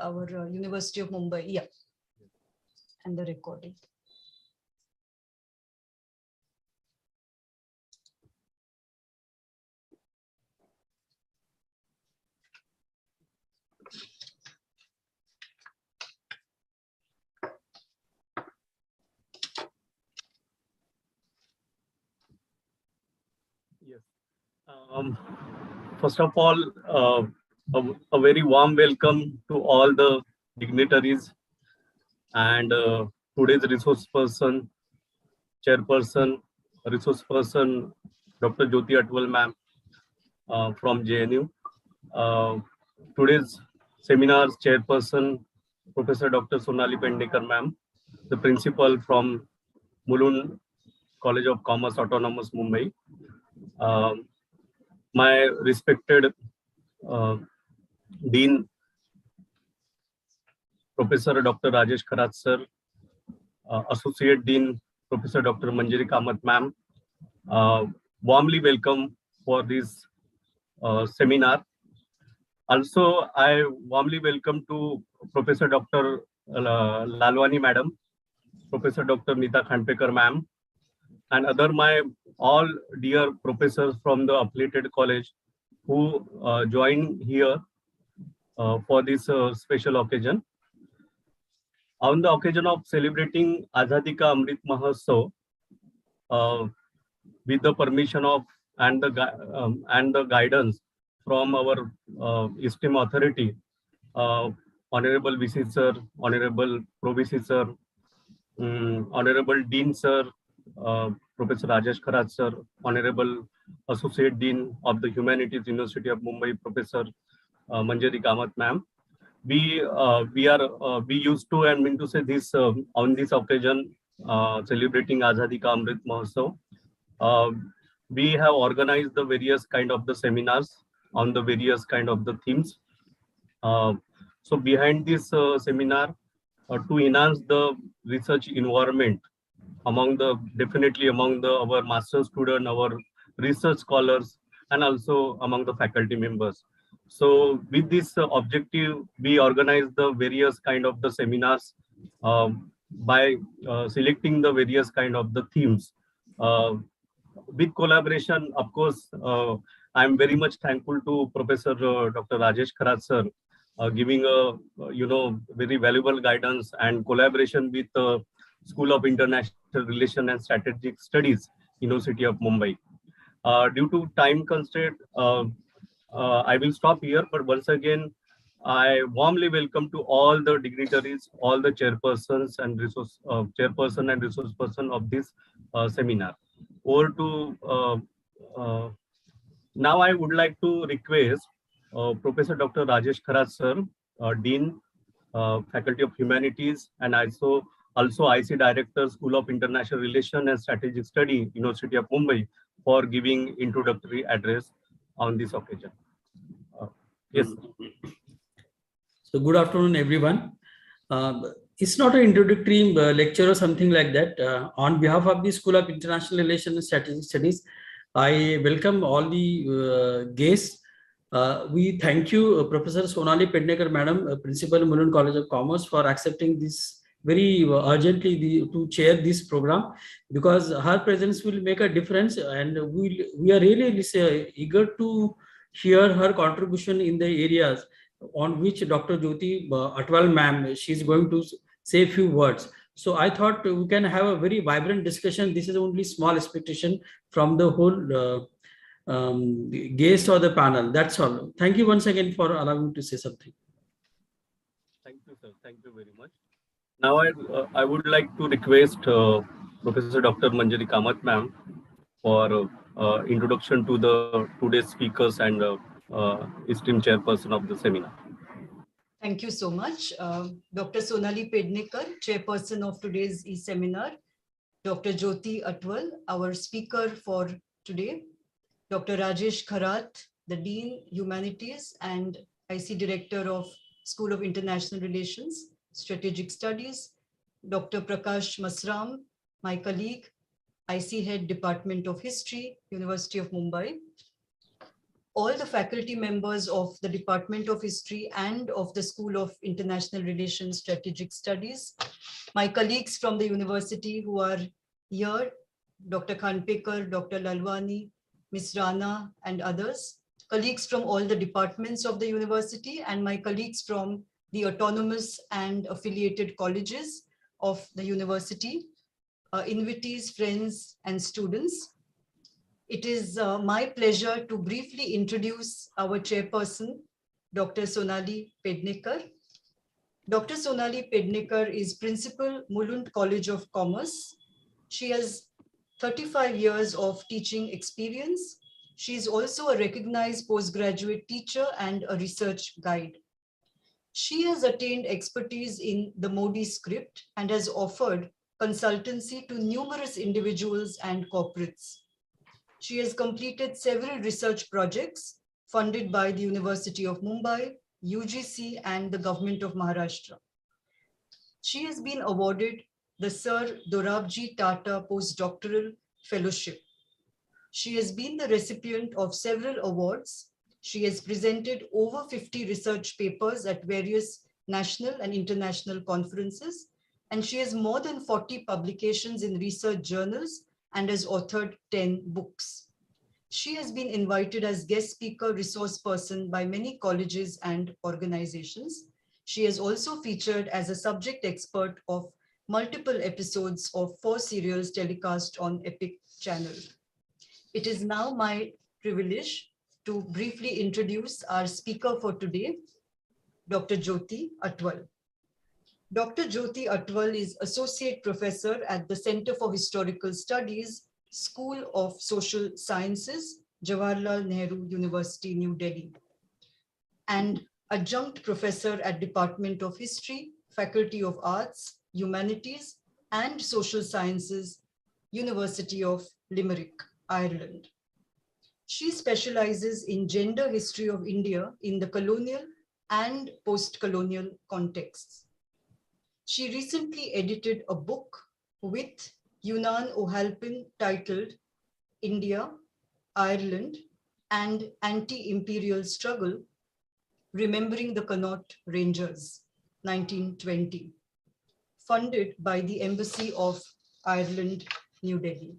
our University of Mumbai. Yeah. And the recording. Yes. First of all, a very warm welcome to all the dignitaries and today's resource person, chairperson, resource person, Dr. Jyoti Atwal ma'am from JNU. Today's seminar's chairperson, Professor Dr. Sonali Pendekar ma'am, the principal from Mulund College of Commerce, Autonomous Mumbai. My respected Dean, Professor Dr. Rajesh Kharat sir, Associate Dean, Professor Dr. Manjari Kamath ma'am, warmly welcome for this seminar. Also, I warmly welcome to Professor Dr. Lalwani madam, Professor Dr. Nita Khandpekar ma'am, and other my all dear professors from the affiliated college who joined here for this special occasion. On the occasion of celebrating Azadi Ka Amrit Mahotsav, with the permission of and the guidance from our esteemed authority, Honorable VC sir, Honorable Pro VC sir, Honorable Dean sir, Professor Rajesh Kharat sir, Honorable Associate Dean of the Humanities University of Mumbai, Professor Manjari Kamath ma'am. We used to and mean to say this on this occasion celebrating Azadi Ka Amrit Mahotsav. We have organized the various kind of the seminars on the various kind of the themes. So behind this seminar, to enhance the research environment among the our master student, our research scholars, and also among the faculty members. So with this objective, we organize the various kind of the seminars by selecting the various kind of the themes. With collaboration, of course, I am very much thankful to Professor Dr. Rajesh Kharat sir, giving a very valuable guidance and collaboration with School of International Relations and Strategic Studies, University of Mumbai. Due to time constraint, I will stop here. But once again, I warmly welcome to all the dignitaries, all the chairpersons and resource person of this seminar. Over to now, I would like to request Professor Dr. Rajesh Kharat sir, Dean, Faculty of Humanities, and also IC Director, School of International Relations and Strategic Study, University of Mumbai, for giving introductory address on this occasion. Yes. So good afternoon, everyone. It's not an introductory lecture or something like that. On behalf of the School of International Relations and Strategic Studies, I welcome all the guests. We thank you, Professor Sonali Pendekar Madam, Principal, Mulund College of Commerce, for accepting this very urgently to chair this program, because her presence will make a difference, and we are really eager to hear her contribution in the areas on which Dr. Jyoti Atwal ma'am, she's going to say a few words. So I thought we can have a very vibrant discussion. This is only small expectation from the whole guest or the panel. That's all. Thank you once again for allowing me to say something. Thank you, sir. Thank you very much. Now I would like to request Professor Dr. Manjari Kamath ma'am for introduction to the today's speakers and esteemed chairperson of the seminar. Thank you so much. Dr. Sonali Pendekar, chairperson of today's e-seminar. Dr. Jyoti Atwal, our speaker for today. Dr. Rajesh Kharat, the Dean, Humanities and IC Director of School of International Relations, Strategic Studies. Dr. Prakash Masram, my colleague, IC Head, Department of History, University of Mumbai. all the faculty members of the Department of History and of the School of International Relations Strategic Studies, my colleagues from the university who are here, Dr. Khanpekar, Dr. Lalwani, Ms. Rana, and others, colleagues from all the departments of the university, and my colleagues from the autonomous and affiliated colleges of the university, invitees, friends, and students. It is my pleasure to briefly introduce our chairperson, Dr. Sonali Pednekar. Dr. Sonali Pednekar is Principal, Mulund College of Commerce. She has 35 years of teaching experience. She is also a recognized postgraduate teacher and a research guide. She has attained expertise in the Modi script and has offered consultancy to numerous individuals and corporates. She has completed several research projects funded by the University of Mumbai, UGC, and the Government of Maharashtra. She has been awarded the Sir Dorabji Tata Postdoctoral Fellowship. She has been the recipient of several awards. She has presented over 50 research papers at various national and international conferences, and she has more than 40 publications in research journals and has authored 10 books. She has been invited as guest speaker resource person by many colleges and organizations. She has also featured as a subject expert of multiple episodes of 4 serials telecast on Epic Channel. It is now my privilege to briefly introduce our speaker for today, Dr. Jyoti Atwal. Dr. Jyoti Atwal is Associate Professor at the Center for Historical Studies, School of Social Sciences, Jawaharlal Nehru University, New Delhi, and Adjunct Professor at Department of History, Faculty of Arts, Humanities, and Social Sciences, University of Limerick, Ireland. She specializes in gender history of India in the colonial and post-colonial contexts. She recently edited a book with Yunan O'Halpin titled India, Ireland, and Anti-Imperial Struggle, Remembering the Connaught Rangers, 1920, funded by the Embassy of Ireland, New Delhi.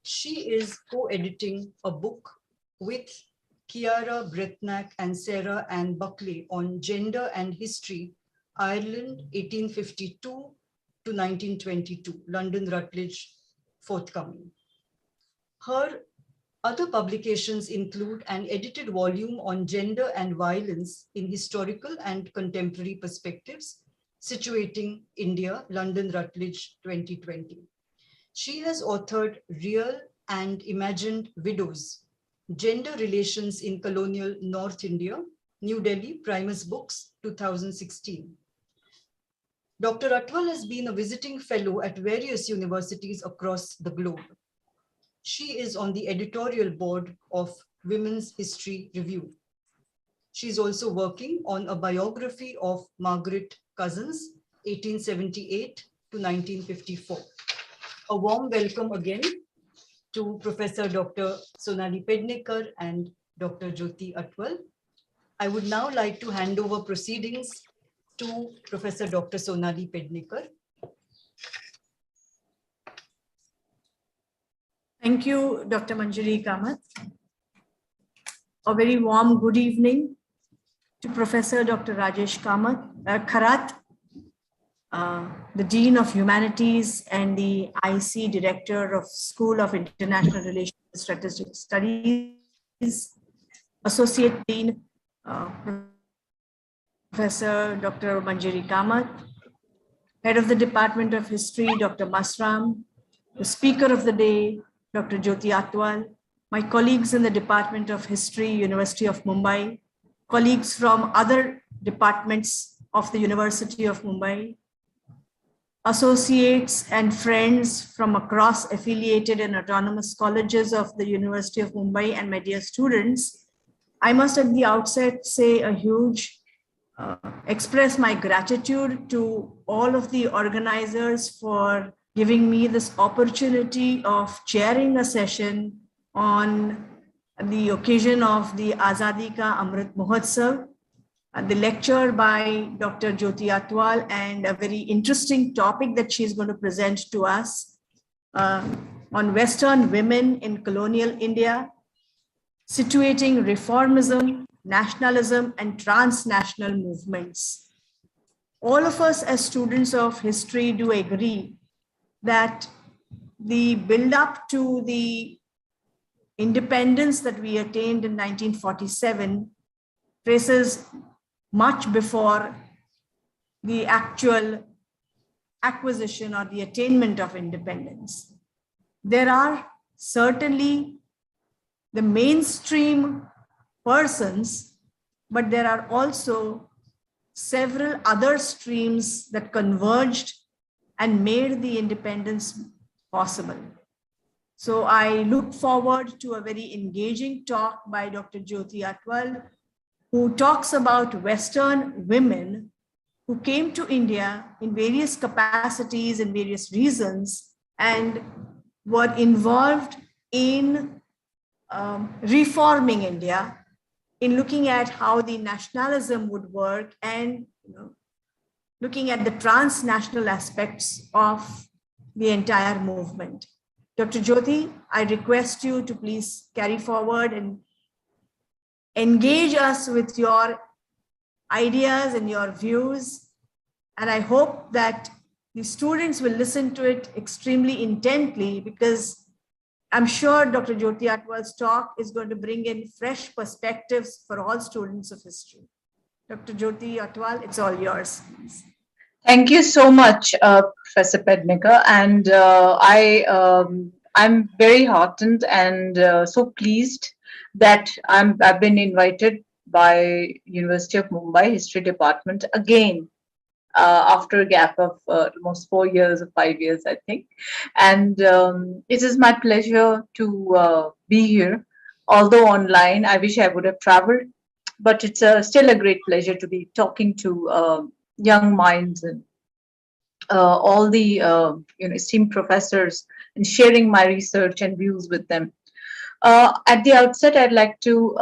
She is co-editing a book with Chiara Bretnack and Sarah Ann Buckley on Gender and History, Ireland, 1852 to 1922, London Routledge, forthcoming. Her other publications include an edited volume on gender and violence in historical and contemporary perspectives, Situating India, London Routledge, 2020. She has authored Real and Imagined Widows, Gender Relations in Colonial North India, New Delhi, Primus Books, 2016. Dr. Atwal has been a visiting fellow at various universities across the globe. She is on the editorial board of Women's History Review. She is also working on a biography of Margaret Cousins, 1878 to 1954. A warm welcome again to Professor Dr. Sonali Pednekar and Dr. Jyoti Atwal. I would now like to hand over proceedings to Professor Dr. Sonali Pednekar. Thank you, Dr. Manjari Kamath. A very warm good evening to Professor Dr. Rajesh Kharat, the Dean of Humanities and the IC Director of School of International Relations and Strategic Studies, Associate Dean, Professor Dr. Manjari Kamath, Head of the Department of History, Dr. Masram, the Speaker of the Day, Dr. Jyoti Atwal, my colleagues in the Department of History, University of Mumbai, colleagues from other departments of the University of Mumbai, associates and friends from across affiliated and autonomous colleges of the University of Mumbai, and my dear students. I must at the outset say a huge express my gratitude to all of the organizers for giving me this opportunity of chairing a session on the occasion of the Azadi Ka Amrit Mahotsav, the lecture by Dr. Jyoti Atwal, and a very interesting topic that she's going to present to us on Western women in colonial India, situating Reformism, nationalism, and transnational movements. All of us as students of history do agree that the build-up to the independence that we attained in 1947 traces much before the actual acquisition or the attainment of independence. There are certainly the mainstream persons, but there are also several other streams that converged and made the independence possible. So I look forward to a very engaging talk by Dr. Jyoti Atwal, who talks about Western women who came to India in various capacities and various reasons and were involved in reforming India, in looking at how the nationalism would work and looking at the transnational aspects of the entire movement. Dr. Jyoti, I request you to please carry forward and engage us with your ideas and your views. And I hope that the students will listen to it extremely intently, because I'm sure Dr. Jyoti Atwal's talk is going to bring in fresh perspectives for all students of history. Dr. Jyoti Atwal, it's all yours. Thank you so much, Professor Pednekar, and I'm very heartened and so pleased that I've been invited by University of Mumbai History Department again after a gap of almost 4 years or 5 years, I think, and it is my pleasure to be here. Although online, I wish I would have traveled, but it's still a great pleasure to be talking to young minds and all the esteemed professors and sharing my research and views with them. At the outset, I'd like to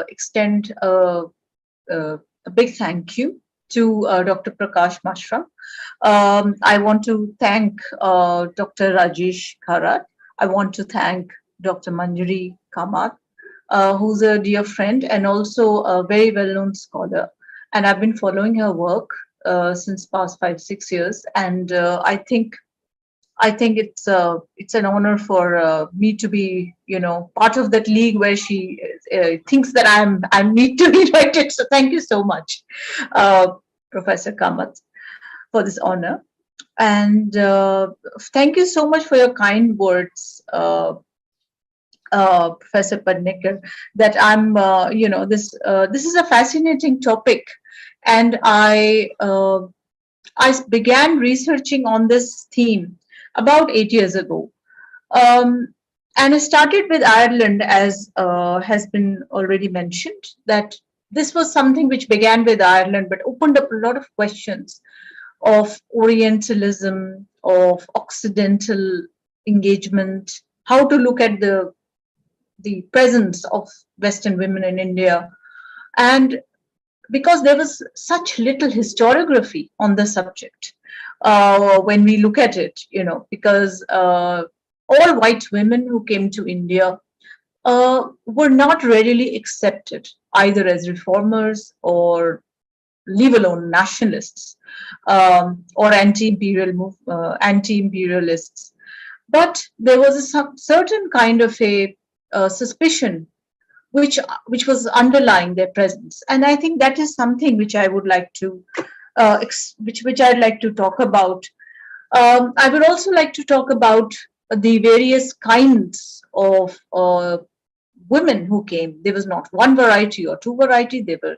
extend a big thank you to Dr. Prakash Mashra. I want to thank Dr. Rajesh Kharat. I want to thank Dr. Manjari Kamath, who's a dear friend and also a very well-known scholar. And I've been following her work since past 5-6 years, and I think it's an honor for me to be part of that league where she thinks that I need to be invited. So thank you so much, Professor Kamath, for this honor, and thank you so much for your kind words, Professor Pednekar, that I'm this is a fascinating topic. And I began researching on this theme about 8 years ago. And I started with Ireland, as has been already mentioned, that this was something which began with Ireland, but opened up a lot of questions of Orientalism, of Occidental engagement, how to look at the presence of Western women in India. And because there was such little historiography on the subject when we look at it, because all white women who came to India were not readily accepted either as reformers or leave alone nationalists or anti-imperialists. But there was a certain kind of a suspicion which was underlying their presence, and I think that is something which I would like to, which I'd like to talk about. I would also like to talk about the various kinds of women who came. There was not one variety or two variety. There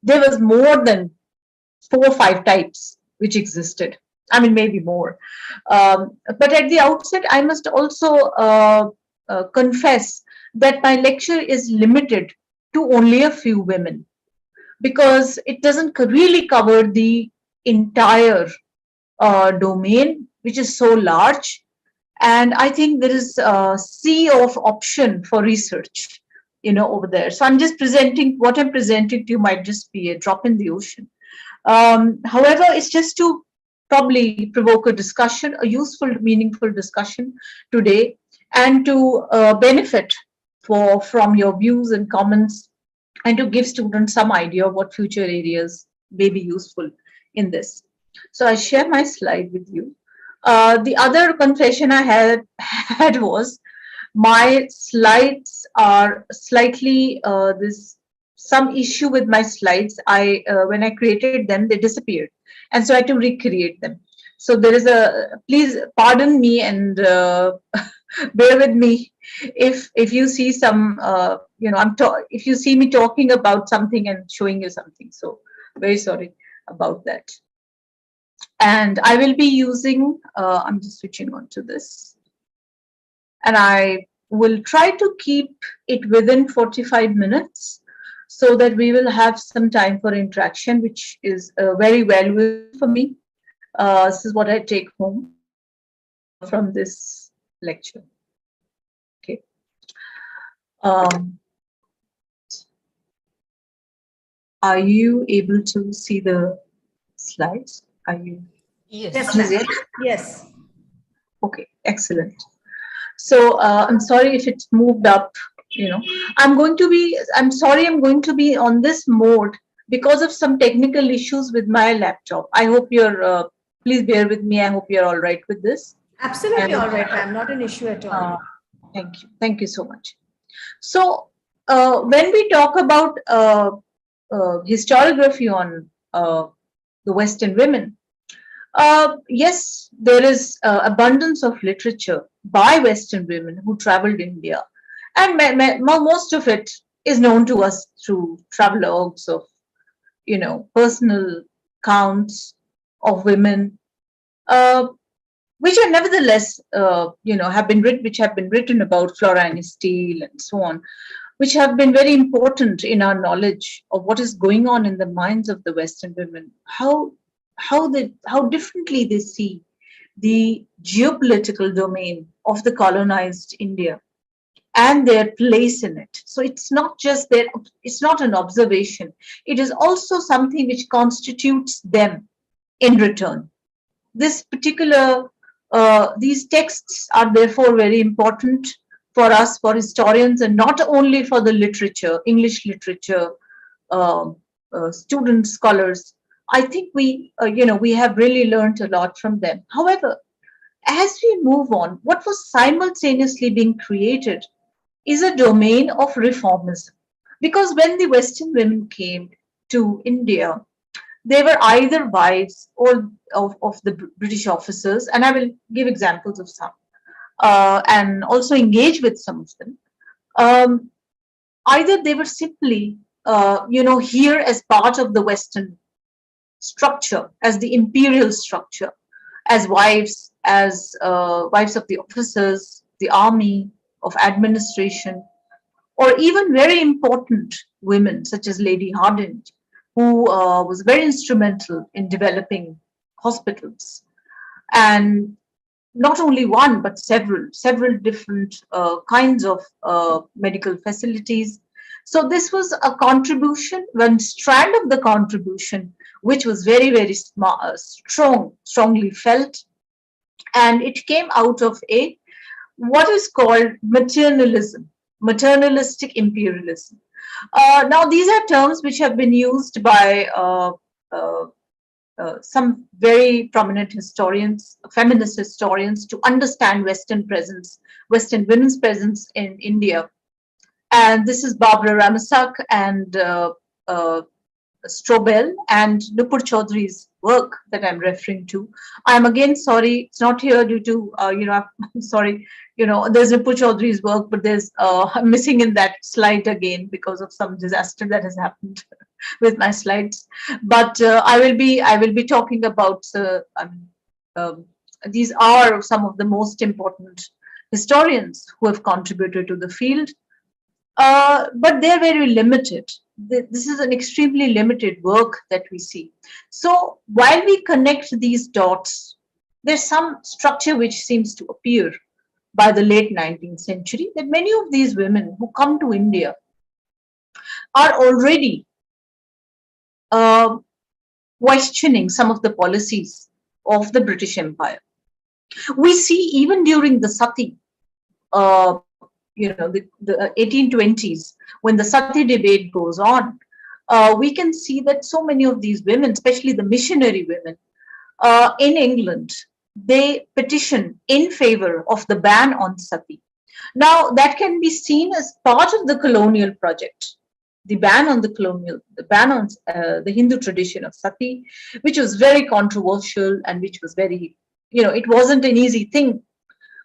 was more than 4 or 5 types which existed. I mean, maybe more. But at the outset, I must also confess that my lecture is limited to only a few women, because it doesn't really cover the entire domain, which is so large. And I think there is a sea of option for research over there. So I'm just presenting, what I'm presenting to you might just be a drop in the ocean. However, it's just to probably provoke a discussion, a useful, meaningful discussion today, and to benefit from your views and comments, and to give students some idea of what future areas may be useful in this. So I share my slide with you. The other confession I had was my slides are slightly some issue with my slides. When I created them, they disappeared, and so I had to recreate them. So there is please pardon me and bear with me if you see some if you see me talking about something and showing you something. So very sorry about that. And I will be using, I'm just switching on to this. And I will try to keep it within 45 minutes so that we will have some time for interaction, which is very valuable for me. This is what I take home from this lecture. Okay. Are you able to see the slides? Are you? Yes. Yes. Okay, excellent. So I'm sorry if it's moved up. I'm sorry I'm going to be on this mode because of some technical issues with my laptop. I hope you're, please bear with me. I hope you're all right with this. Absolutely all right, ma'am. Not an issue at all. Thank you. Thank you so much. So when we talk about historiography on the Western women, yes, there is abundance of literature by Western women who traveled India, and most of it is known to us through travelogues of, personal accounts of women, which are nevertheless, have been written about Flora Steele and so on, which have been very important in our knowledge of what is going on in the minds of the Western women, how differently they see the geopolitical domain of the colonized India and their place in it. So it's not an observation. It is also something which constitutes them in return. This particular, these texts are therefore very important for us, for historians, and not only for the literature, English literature, students, scholars. I think we have really learned a lot from them. However, as we move on, what was simultaneously being created is a domain of reformism. Because when the Western women came to India, they were either wives or of the British officers, and I will give examples of some, and also engage with some of them. Either they were simply, here as part of the Western structure, as the imperial structure, as wives of the officers, the army, of administration, or even very important women such as Lady Hardinge, who was very instrumental in developing hospitals, and not only one but several different kinds of medical facilities. So this was a contribution, one strand of the contribution, which was very, very strongly felt, and it came out of what is called maternalism, maternalistic imperialism. Now, these are terms which have been used by some very prominent historians, feminist historians, to understand Western women's presence in India. And this is Barbara Ramasak and Strobel and Nupur Chaudhary's work that I'm referring to. I'm again sorry, it's not here due to, I'm sorry, there's Nupur Chaudhary's work, but there's I'm missing in that slide again because of some disaster that has happened with my slides. But I will be talking about, these are some of the most important historians who have contributed to the field, but they're very limited. This is an extremely limited work that we see. So while we connect these dots, there's some structure which seems to appear by the late 19th century, that many of these women who come to India are already questioning some of the policies of the British Empire. We see even during the Sati, the 1820s, when the Sati debate goes on, we can see that so many of these women, especially the missionary women in England, they petition in favor of the ban on Sati. Now, that can be seen as part of the colonial project, the ban on the Hindu tradition of Sati, which was very controversial and which was very, it wasn't an easy thing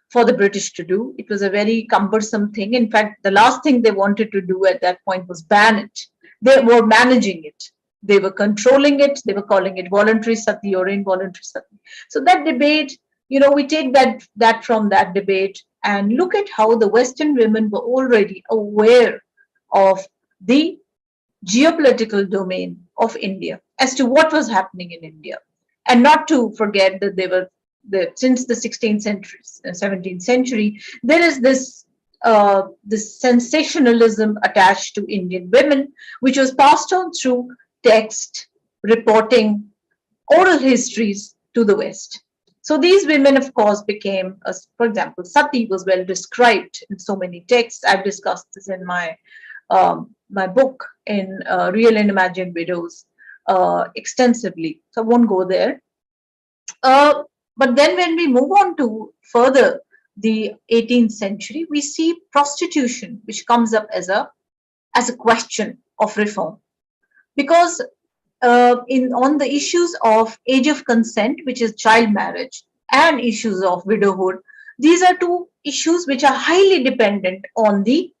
for the British to do. It was a very cumbersome thing. In fact, the last thing they wanted to do at that point was ban it. They were managing it. They were controlling it. They were calling it voluntary Sati or involuntary Sati. So that debate, we take that from that debate and look at how the Western women were already aware of the geopolitical domain of India as to what was happening in India. And not to forget that they were, since the 16th century, 17th century, there is this sensationalism attached to Indian women, which was passed on through text, reporting, oral histories to the West. So these women, of course, became, for example, Sati was well described in so many texts. I've discussed this in my book, in Real and Imagined Widows, extensively. So I won't go there. But then when we move on to further the 18th century, we see prostitution, which comes up as a question of reform. Because on the issues of age of consent, which is child marriage, and issues of widowhood, these are two issues which are highly dependent on the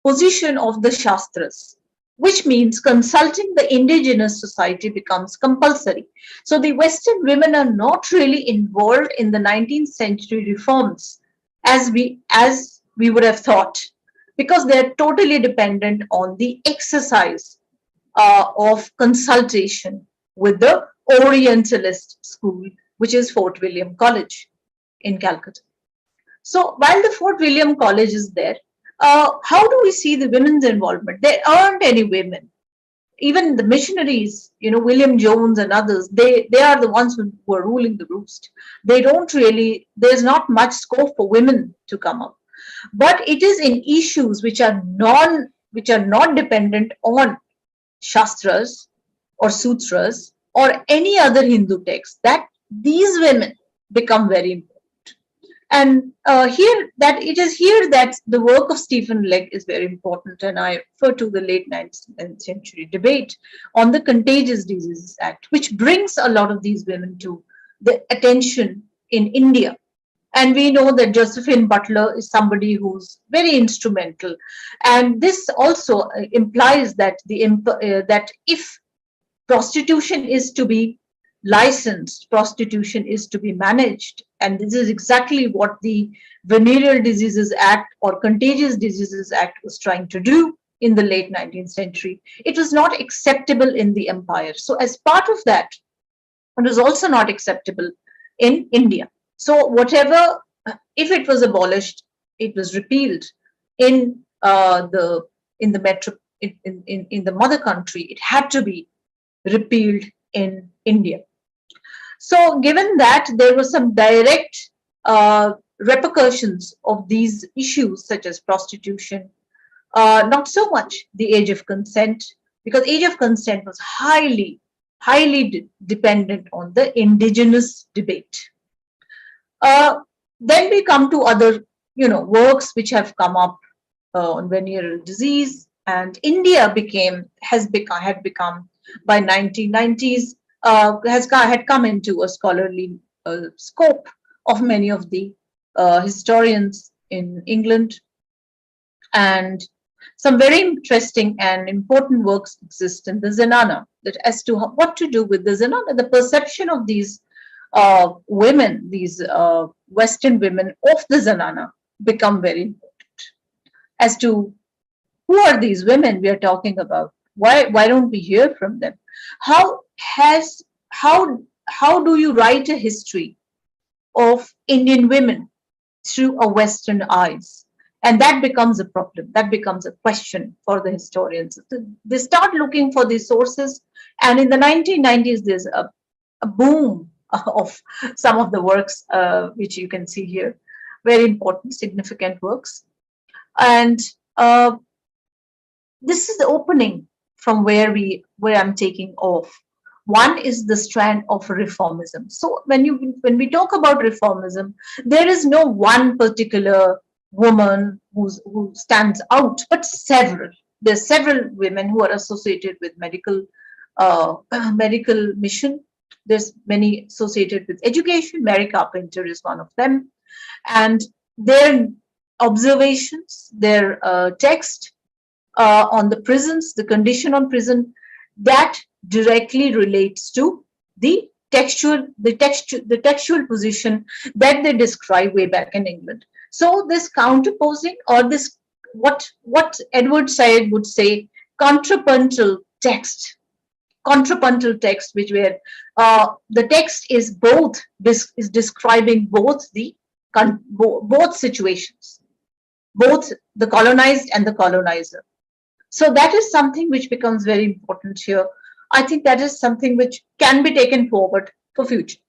position of the Shastras, which means consulting the indigenous society becomes compulsory. So the Western women are not really involved in the 19th century reforms as we would have thought, because they're totally dependent on the exercise of consultation with the Orientalist school, which is Fort William College in Calcutta. So while the Fort William College is there, how do we see the women's involvement? There aren't any women. Even the missionaries, William Jones and others, they are the ones who are ruling the roost. They don't really, there's not much scope for women to come up. But it is in issues which are not dependent on Shastras or Sutras or any other Hindu text that these women become very important. And it is here that the work of Stephen Legge is very important, and I refer to the late 19th century debate on the Contagious Diseases Act, which brings a lot of these women to the attention in India. And we know that Josephine Butler is somebody who's very instrumental. And this also implies that that if prostitution is to be licensed, prostitution is to be managed, and this is exactly what the Venereal Diseases Act or Contagious Diseases Act was trying to do in the late 19th century. It was not acceptable in the empire. So as part of that, it was also not acceptable in India. So whatever, if it was abolished, it was repealed in the mother country. It had to be repealed in India. So given that there were some direct repercussions of these issues, such as prostitution, not so much the age of consent, because age of consent was highly dependent on the indigenous debate. Then we come to other, works which have come up on venereal disease, and India had become by 1990s had come into a scholarly scope of many of the historians in England, and some very interesting and important works exist in the Zenana, that as to what to do with the Zenana, the perception of these women, these Western women of the Zenana become very important. As to who are these women we are talking about? Why don't we hear from them? How do you write a history of Indian women through a Western eyes? And that becomes a problem. That becomes a question for the historians. They start looking for these sources. And in the 1990s, there's a boom of some of the works, which you can see here, very important, significant works. And this is the opening from where I'm taking off. One is the strand of reformism. So when we talk about reformism, there is no one particular woman who stands out, but several. There's several women who are associated with medical mission. There's many associated with education. Mary Carpenter is one of them, and their observations, their text on the prisons, the condition on prison, that directly relates to the textual position that they describe way back in England. So this counterposing, or this what Edward Said would say, contrapuntal text, which where the text is describing both both situations, both the colonized and the colonizer. So that is something which becomes very important here. I think that is something which can be taken forward for future.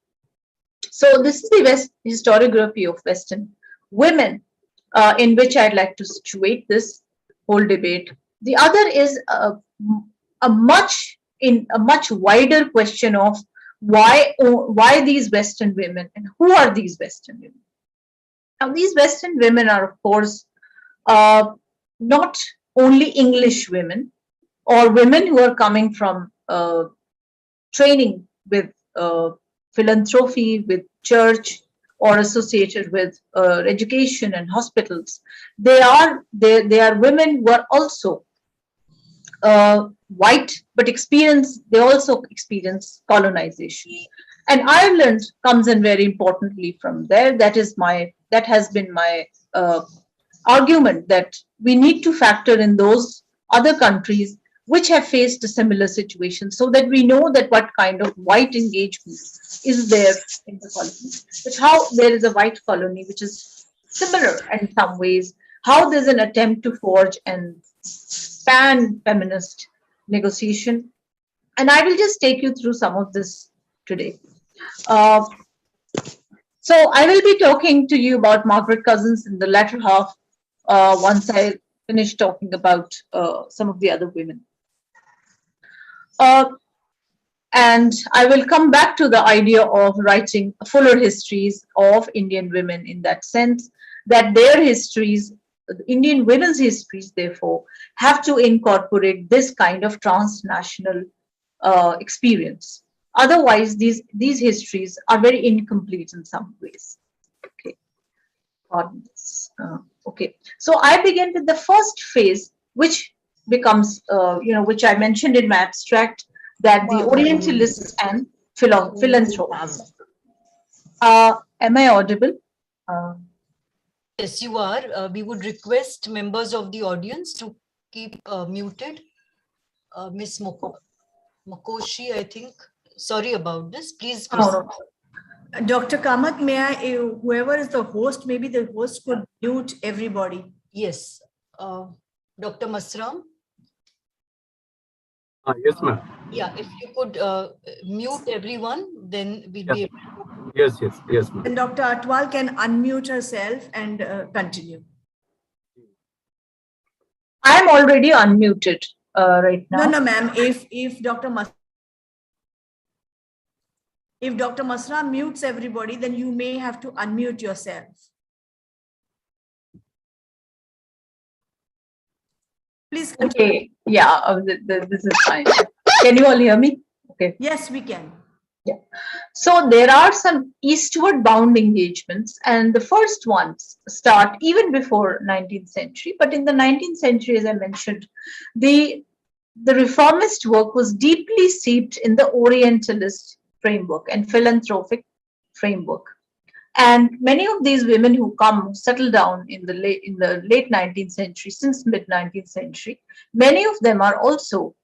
So this is the historiography of Western women, in which I'd like to situate this whole debate. The other is a much wider question of why these Western women, and who are these Western women? Now, these Western women are, of course, not only English women or women who are coming from training with philanthropy, with church, or associated with education and hospitals. They are women who are also white, but they also experience colonization. And Ireland comes in very importantly from there. That has been my argument, that we need to factor in those other countries which have faced a similar situation, so that we know that what kind of white engagement is there in the colony, but how there is a white colony which is similar in some ways, how there's an attempt to forge and pan-feminist negotiation. And I will just take you through some of this today. So I will be talking to you about Margaret Cousins in the latter half, once I finish talking about some of the other women. And I will come back to the idea of writing fuller histories of Indian women, in that sense that their histories, Indian women's histories, therefore, have to incorporate this kind of transnational experience. Otherwise, these histories are very incomplete in some ways. Okay. Pardon this. Okay. So I begin with the first phase, which becomes, which I mentioned in my abstract, that the Orientalists and philanthropists. Am I audible? Yes, you are. We would request members of the audience to keep muted. Miss Makoshi, I think. Sorry about this. Please proceed. Dr. Kamath, may I, whoever is the host, maybe the host could mute everybody. Yes. Dr. Masram? Yes, ma'am. Yeah, if you could mute everyone, then we'll be able to. Yes, ma'am. And Dr. Atwal can unmute herself and continue. I'm already unmuted right now. No, ma'am. If Dr. Masram mutes everybody, then you may have to unmute yourself. Please continue. Okay. Yeah, this is fine. Can you all hear me? Okay. Yes, we can. Yeah. So there are some eastward bound engagements, and the first ones start even before 19th century. But in the 19th century, as I mentioned, the reformist work was deeply steeped in the Orientalist framework and philanthropic framework. And many of these women who settle down in the late 19th century, since mid 19th century, many of them are also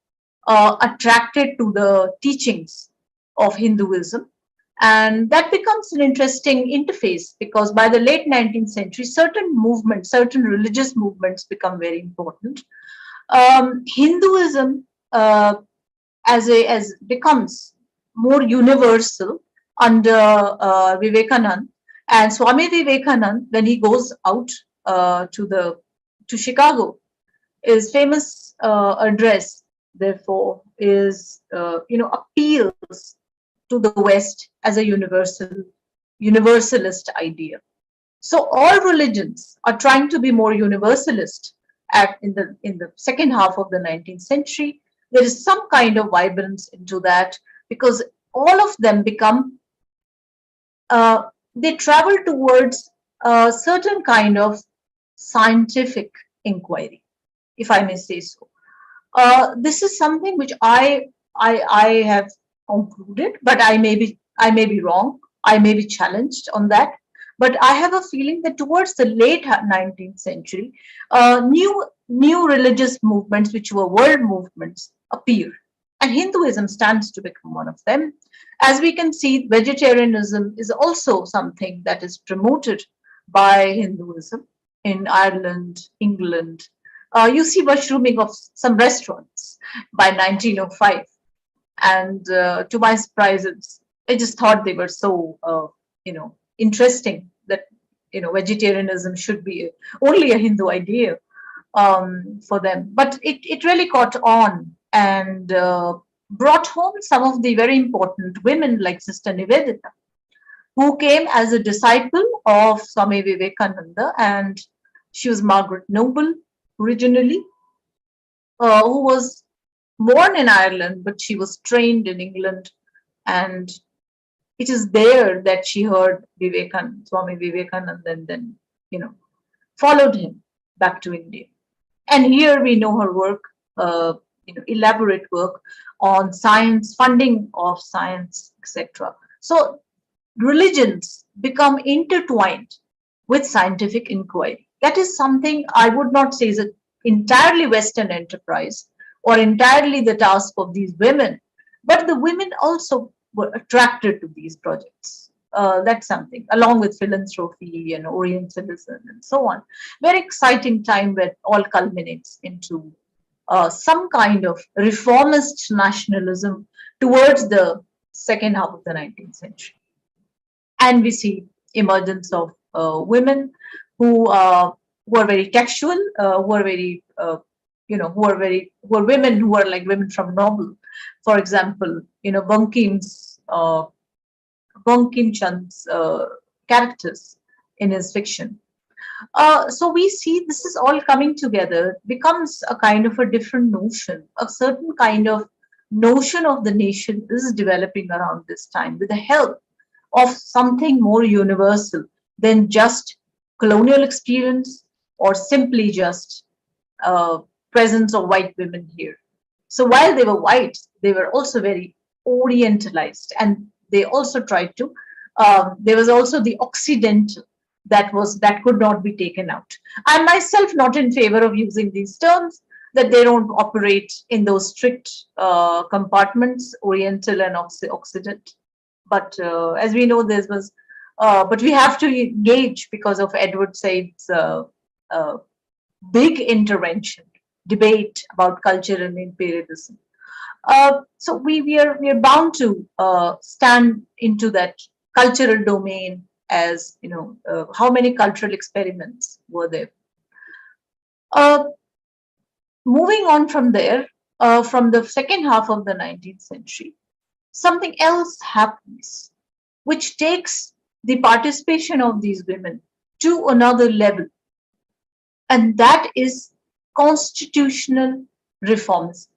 attracted to the teachings of Hinduism, And that becomes an interesting interface, because by the late 19th century, certain movements, certain religious movements become very important. Hinduism as becomes more universal under Vivekananda, and Swami Vivekananda, when he goes out to Chicago, his famous address, therefore, is appeals to the West as a universalist idea. So all religions are trying to be more universalist in the second half of the 19th century. There is some kind of vibrance into that, because all of them become, they travel towards a certain kind of scientific inquiry, if I may say so. This is something which I have concluded, but I may be wrong. I may be challenged on that. But I have a feeling that towards the late 19th century, new religious movements, which were world movements, appear. And Hinduism stands to become one of them. As we can see, vegetarianism is also something that is promoted by Hinduism in Ireland, England. You see mushrooming of some restaurants by 1905. And to my surprise, I just thought they were so, interesting that, vegetarianism should be only a Hindu idea for them. But it really caught on and brought home some of the very important women like Sister Nivedita, who came as a disciple of Swami Vivekananda, and she was Margaret Noble originally, who was born in Ireland, but she was trained in England, and it is there that she heard Swami Vivekananda, and then, followed him back to India. And here we know her work, elaborate work on science, funding of science, etc. So religions become intertwined with scientific inquiry. That is something I would not say is an entirely Western enterprise or entirely the task of these women, but the women also were attracted to these projects. That's something, along with philanthropy and Orientalism and so on. Very exciting time where all culminates into some kind of reformist nationalism towards the second half of the 19th century. And we see emergence of women who are very textual, who are very, who are women who are like women from novel. For example, Bankim Chand's characters in his fiction. So we see this is all coming together, becomes a kind of a different notion, a certain kind of notion of the nation is developing around this time with the help of something more universal than just colonial experience or simply just presence of white women here. So while they were white, they were also very orientalized, and they also tried to, there was also the Occidental that could not be taken out. I'm myself not in favor of using these terms, that they don't operate in those strict compartments, Oriental and Occident. But as we know, but we have to engage because of Edward Said's big intervention, debate about culture and imperialism. So we are bound to stand into that cultural domain as, how many cultural experiments were there. Moving on from there, from the second half of the 19th century, something else happens, which takes the participation of these women to another level. And that is constitutional reformism,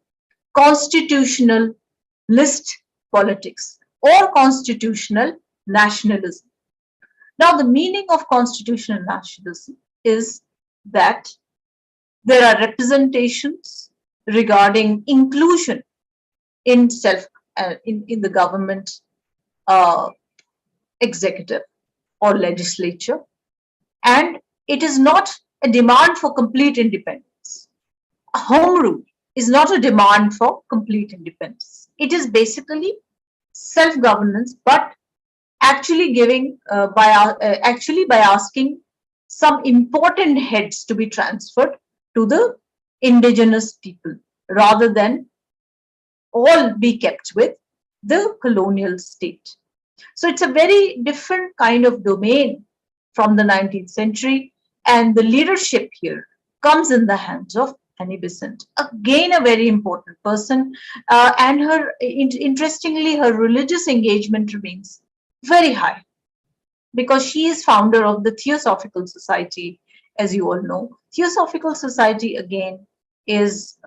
constitutional list politics, or constitutional nationalism. Now, the meaning of constitutional nationalism is that there are representations regarding inclusion in in the government, executive or legislature, and it is not a demand for complete independence. A home rule is not a demand for complete independence. It is basically self-governance, but actually giving actually by asking some important heads to be transferred to the indigenous people rather than all be kept with the colonial state. So it's a very different kind of domain from the 19th century, and the leadership here comes in the hands of Annie Besant, again a very important person, and her interestingly her religious engagement remains very high because she is founder of the Theosophical Society, as you all know. Theosophical Society again is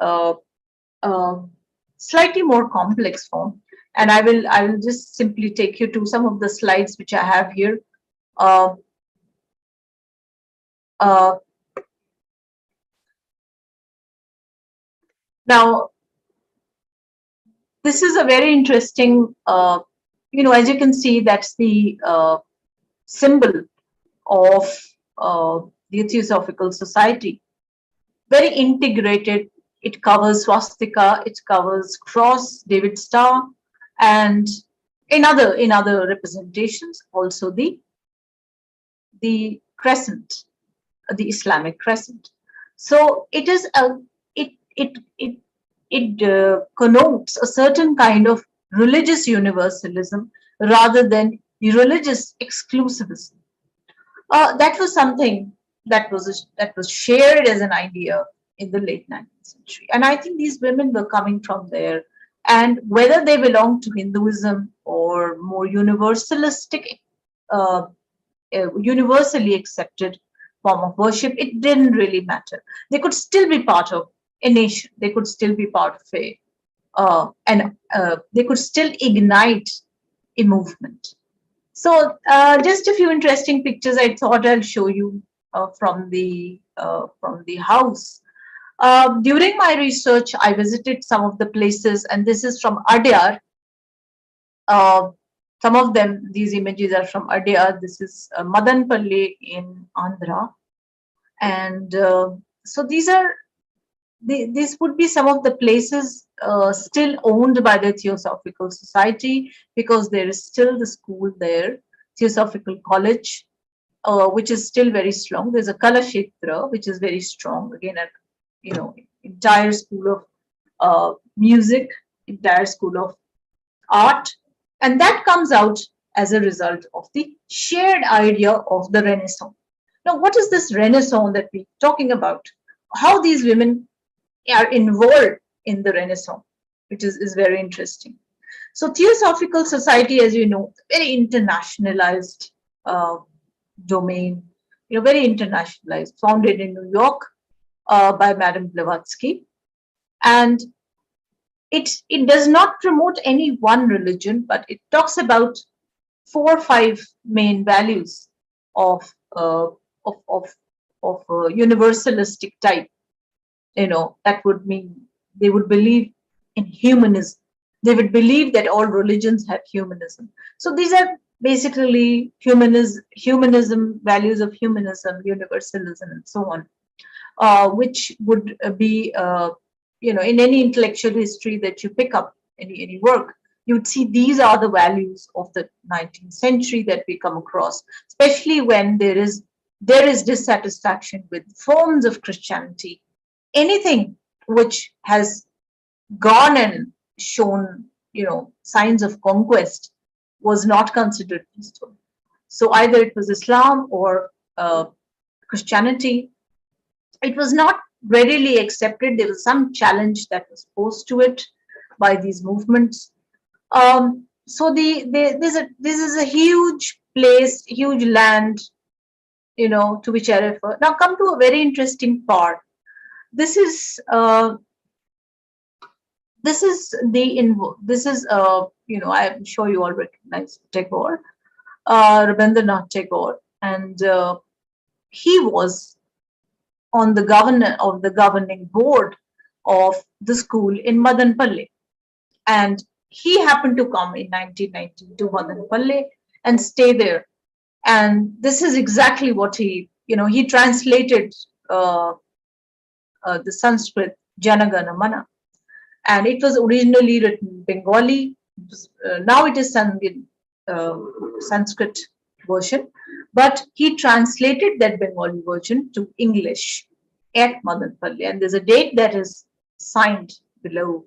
slightly more complex form, and I will just simply take you to some of the slides which I have here. Now, this is a very interesting, as you can see, that's the symbol of the Theosophical Society. Very integrated. It covers swastika, it covers cross, David star, and in other representations also the crescent, the Islamic crescent. So it is it connotes a certain kind of religious universalism rather than religious exclusivism. That was something that was shared as an idea in the late 19th century, and I think these women were coming from there. And whether they belong to Hinduism or more universalistic, universally accepted form of worship, it didn't really matter. They could still be part of a nation. They could still be part of they could still ignite a movement. So just a few interesting pictures I thought I'll show you from the house. During my research, I visited some of the places, and this is from Adyar. Some of them, these images are from Adyar. This is Madanpalli in Andhra. And so these would be some of the places still owned by the Theosophical Society, because there is still the school there, Theosophical College, which is still very strong. There's a Kalashetra, which is very strong. Again, entire school of music, entire school of art, and that comes out as a result of the shared idea of the Renaissance. Now, what is this Renaissance that we're talking about? How these women are involved in the Renaissance, which is very interesting. So Theosophical Society, as you know, very internationalized domain, very internationalized, founded in New York by Madame Blavatsky. And it does not promote any one religion, but it talks about 4 or 5 main values of universalistic type. That would mean they would believe in humanism. They would believe that all religions have humanism. So these are basically humanism, values of humanism, universalism, and so on, which would be, in any intellectual history that you pick up, any work, you'd see these are the values of the 19th century that we come across, especially when there is dissatisfaction with forms of Christianity. Anything which has gone and shown, signs of conquest was not considered peaceful. So either it was Islam or Christianity. It was not readily accepted. There was some challenge that was posed to it by these movements. So this is a huge place, huge land, to which I refer. Now come to a very interesting part. This is the Invo. This is I'm sure you all recognize Tagore, Rabindranath Tagore, and he was on the governing board of the school in Madanpalli, and he happened to come in 1919 to Madanpalli and stay there. And this is exactly what he translated the Sanskrit Janagana Mana, and it was originally written Bengali. Now it is sung in Sanskrit version, but he translated that Bengali version to English at Madanpalli, and there's a date that is signed below,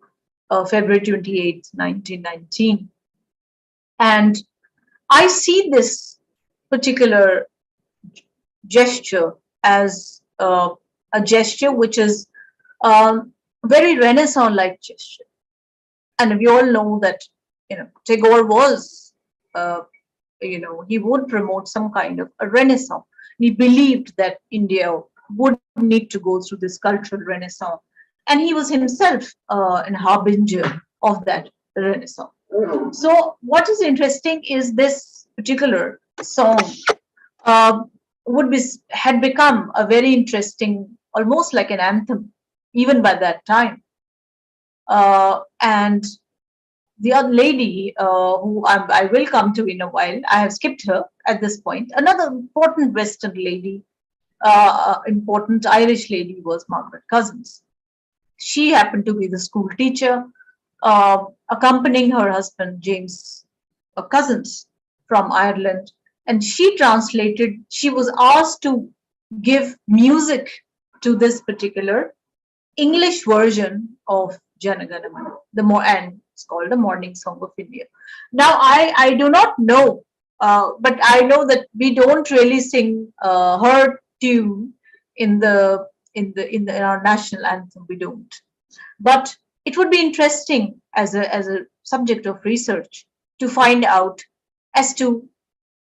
February 28th, 1919. And I see this particular gesture as a gesture which is very Renaissance-like gesture. And we all know that, Tagore was, he would promote some kind of a Renaissance. He believed that India would need to go through this cultural Renaissance. And he was himself an harbinger of that Renaissance. So what is interesting is this particular song had become a very interesting, almost like an anthem, even by that time. And the other lady who I will come to in a while, I have skipped her at this point. Another important Western lady, important Irish lady was Margaret Cousins. She happened to be the school teacher, accompanying her husband, James Cousins, from Ireland. And she was asked to give music to this particular English version of Jana Gana Mana, and it's called the Morning Song of India. Now, I do not know, but I know that we don't really sing her tune in our national anthem. We don't. But it would be interesting as a subject of research to find out as to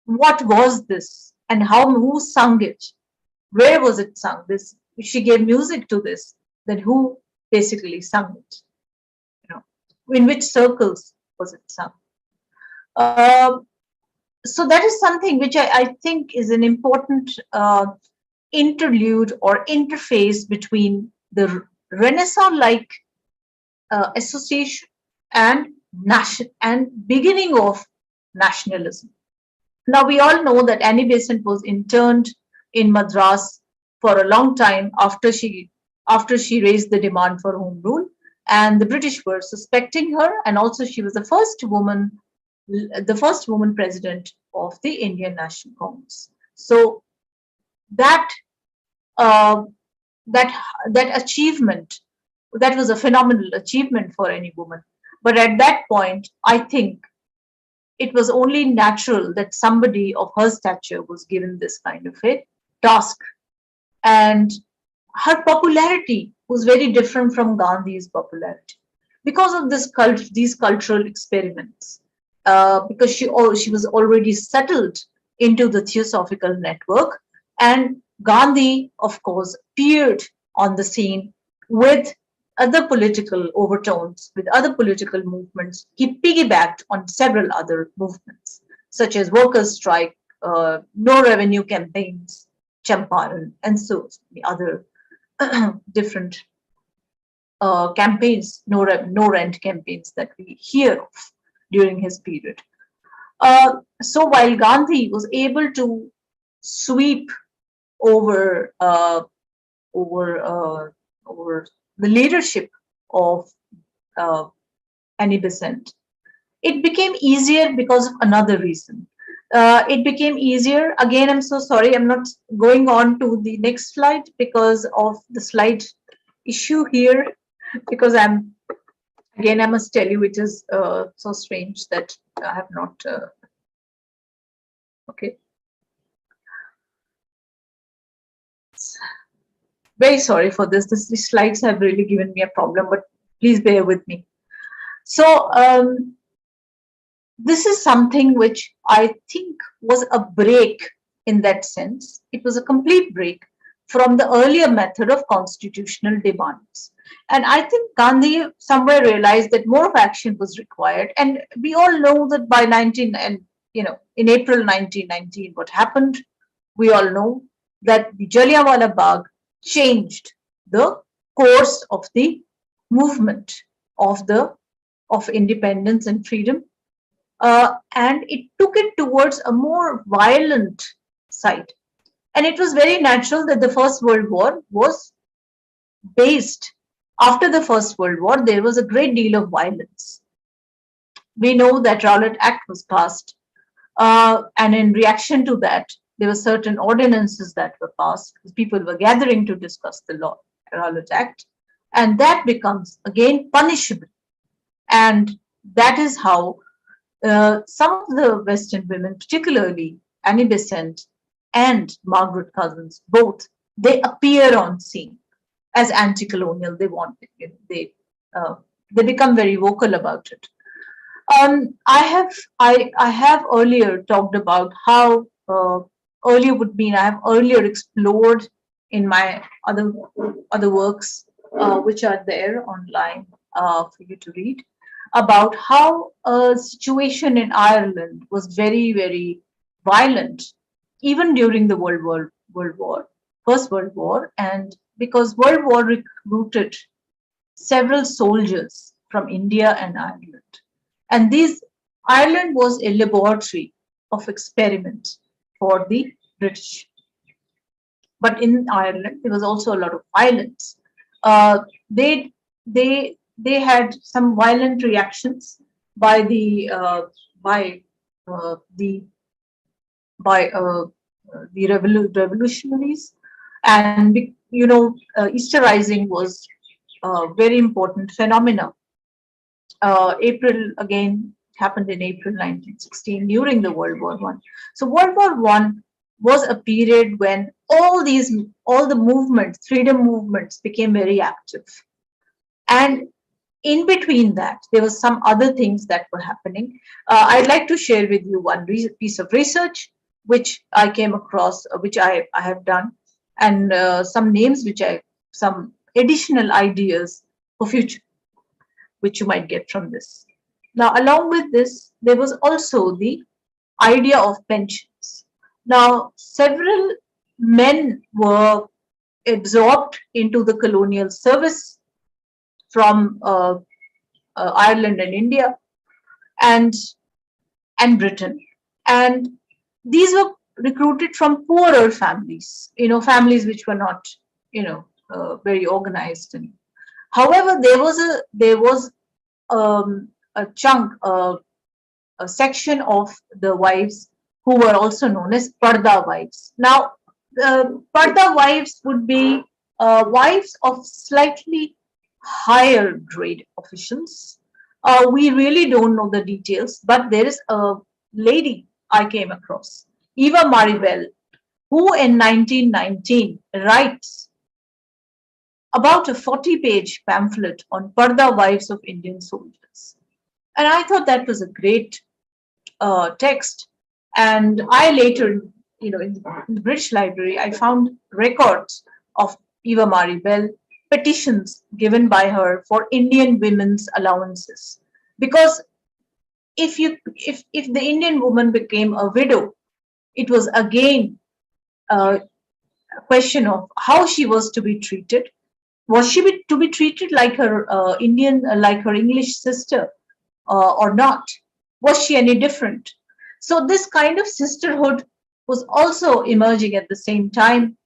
what was this and who sung it, where was it sung. This, if she gave music to this, then who basically sung it? In which circles was it sung? So that is something which I think is an important interlude or interface between the Renaissance-like association and beginning of nationalism. Now we all know that Annie Besant was interned in Madras for a long time after she raised the demand for home rule, and the British were suspecting her, and also she was the first woman president of the Indian National Congress. So that achievement, that was a phenomenal achievement for any woman. But at that point, I think it was only natural that somebody of her stature was given this kind of a task. And her popularity was very different from Gandhi's popularity because of these cultural experiments. Because she was already settled into the Theosophical network, and Gandhi, of course, appeared on the scene with other political overtones, with other political movements. He piggybacked on several other movements, such as workers' strike, no revenue campaigns, Champaran, and so many other different campaigns, no rent campaigns that we hear of during his period. So while Gandhi was able to sweep over the leadership of Annie Besant, it became easier because of another reason. It became easier. Again, I'm so sorry, I'm not going on to the next slide because of the slide issue here, because I must tell you, it is so strange that I have not, okay. Very sorry for this. These slides have really given me a problem, but please bear with me. So this is something which I think was a break in that sense. It was a complete break from the earlier method of constitutional demands. And I think Gandhi somewhere realized that more of action was required. And we all know that by in April 1919, what happened, we all know that the Jallianwala Bagh changed the course of the movement of independence and freedom, and it took it towards a more violent side. And it was very natural that the First World War was based. After the First World War, there was a great deal of violence. We know that Rowlatt Act was passed, And in reaction to that, there were certain ordinances that were passed. People were gathering to discuss the law, Rowlatt Act, and that becomes again punishable. And that is how some of the Western women, particularly Annie Besant and Margaret Cousins, both, they appear on scene as anti-colonial. They want it. They become very vocal about it. I have earlier talked about how earlier would mean I have earlier explored in my other works which are there online for you to read, about how a situation in Ireland was very, very violent, even during the First World War, and because World War recruited several soldiers from India and Ireland. And Ireland was a laboratory of experiment for the British. But in Ireland, there was also a lot of violence. They had some violent reactions by the revolutionaries, and Easter Rising was a very important phenomena. April again happened in April 1916 during the World War I. So World War I was a period when all the movements, freedom movements, became very active. And in between that, there was some other things that were happening. I'd like to share with you one piece of research which I came across, which I have done, and some names some additional ideas for future, which you might get from this. Now, along with this, there was also the idea of pensions. Now, several men were absorbed into the colonial service from Ireland and India and Britain. And these were recruited from poorer families, families which were not, very organized. And however, there was a chunk, a section of the wives who were also known as Partha Wives. Now, Partha Wives would be wives of slightly higher grade officials. We really don't know the details, but there is a lady I came across, Eva Maribel, who in 1919 writes about a 40-page pamphlet on Partha Wives of Indian soldiers. And I thought that was a great text. And I later, in the British Library, I found records of Eva Maribel, petitions given by her for Indian women's allowances. Because if the Indian woman became a widow, it was again a question of how she was to be treated. Was she to be treated like her like her English sister or not? Was she any different? So this kind of sisterhood was also emerging at the same time.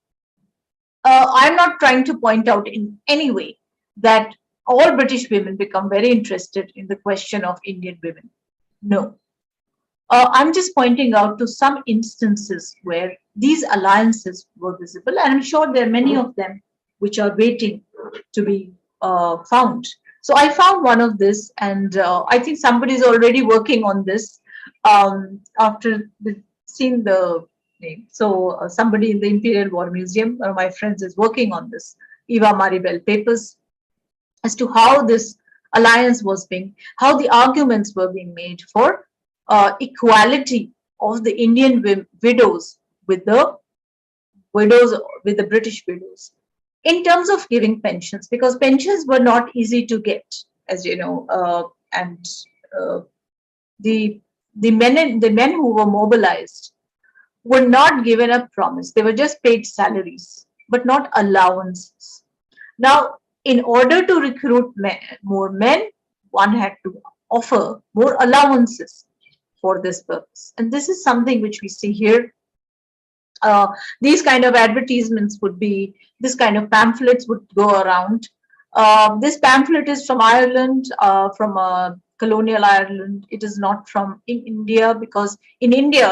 I'm not trying to point out in any way that all British women become very interested in the question of Indian women. No. I'm just pointing out to some instances where these alliances were visible, and I'm sure there are many of them which are waiting to be found. So I found one of this, and I think somebody is already working on this after seeing the name. So somebody in the Imperial War Museum, one of my friends, is working on this, Eva Maribel papers, as to how this alliance was how the arguments were being made for equality of the Indian widows with the British widows in terms of giving pensions, because pensions were not easy to get, as you know, and the men who were mobilized were not given a promise. They were just paid salaries, but not allowances. Now, in order to recruit more men, one had to offer more allowances for this purpose. And this is something which we see here. These kind of advertisements would be, this kind of pamphlets would go around. This pamphlet is from Ireland, from a colonial Ireland. It is not from in India, because in India,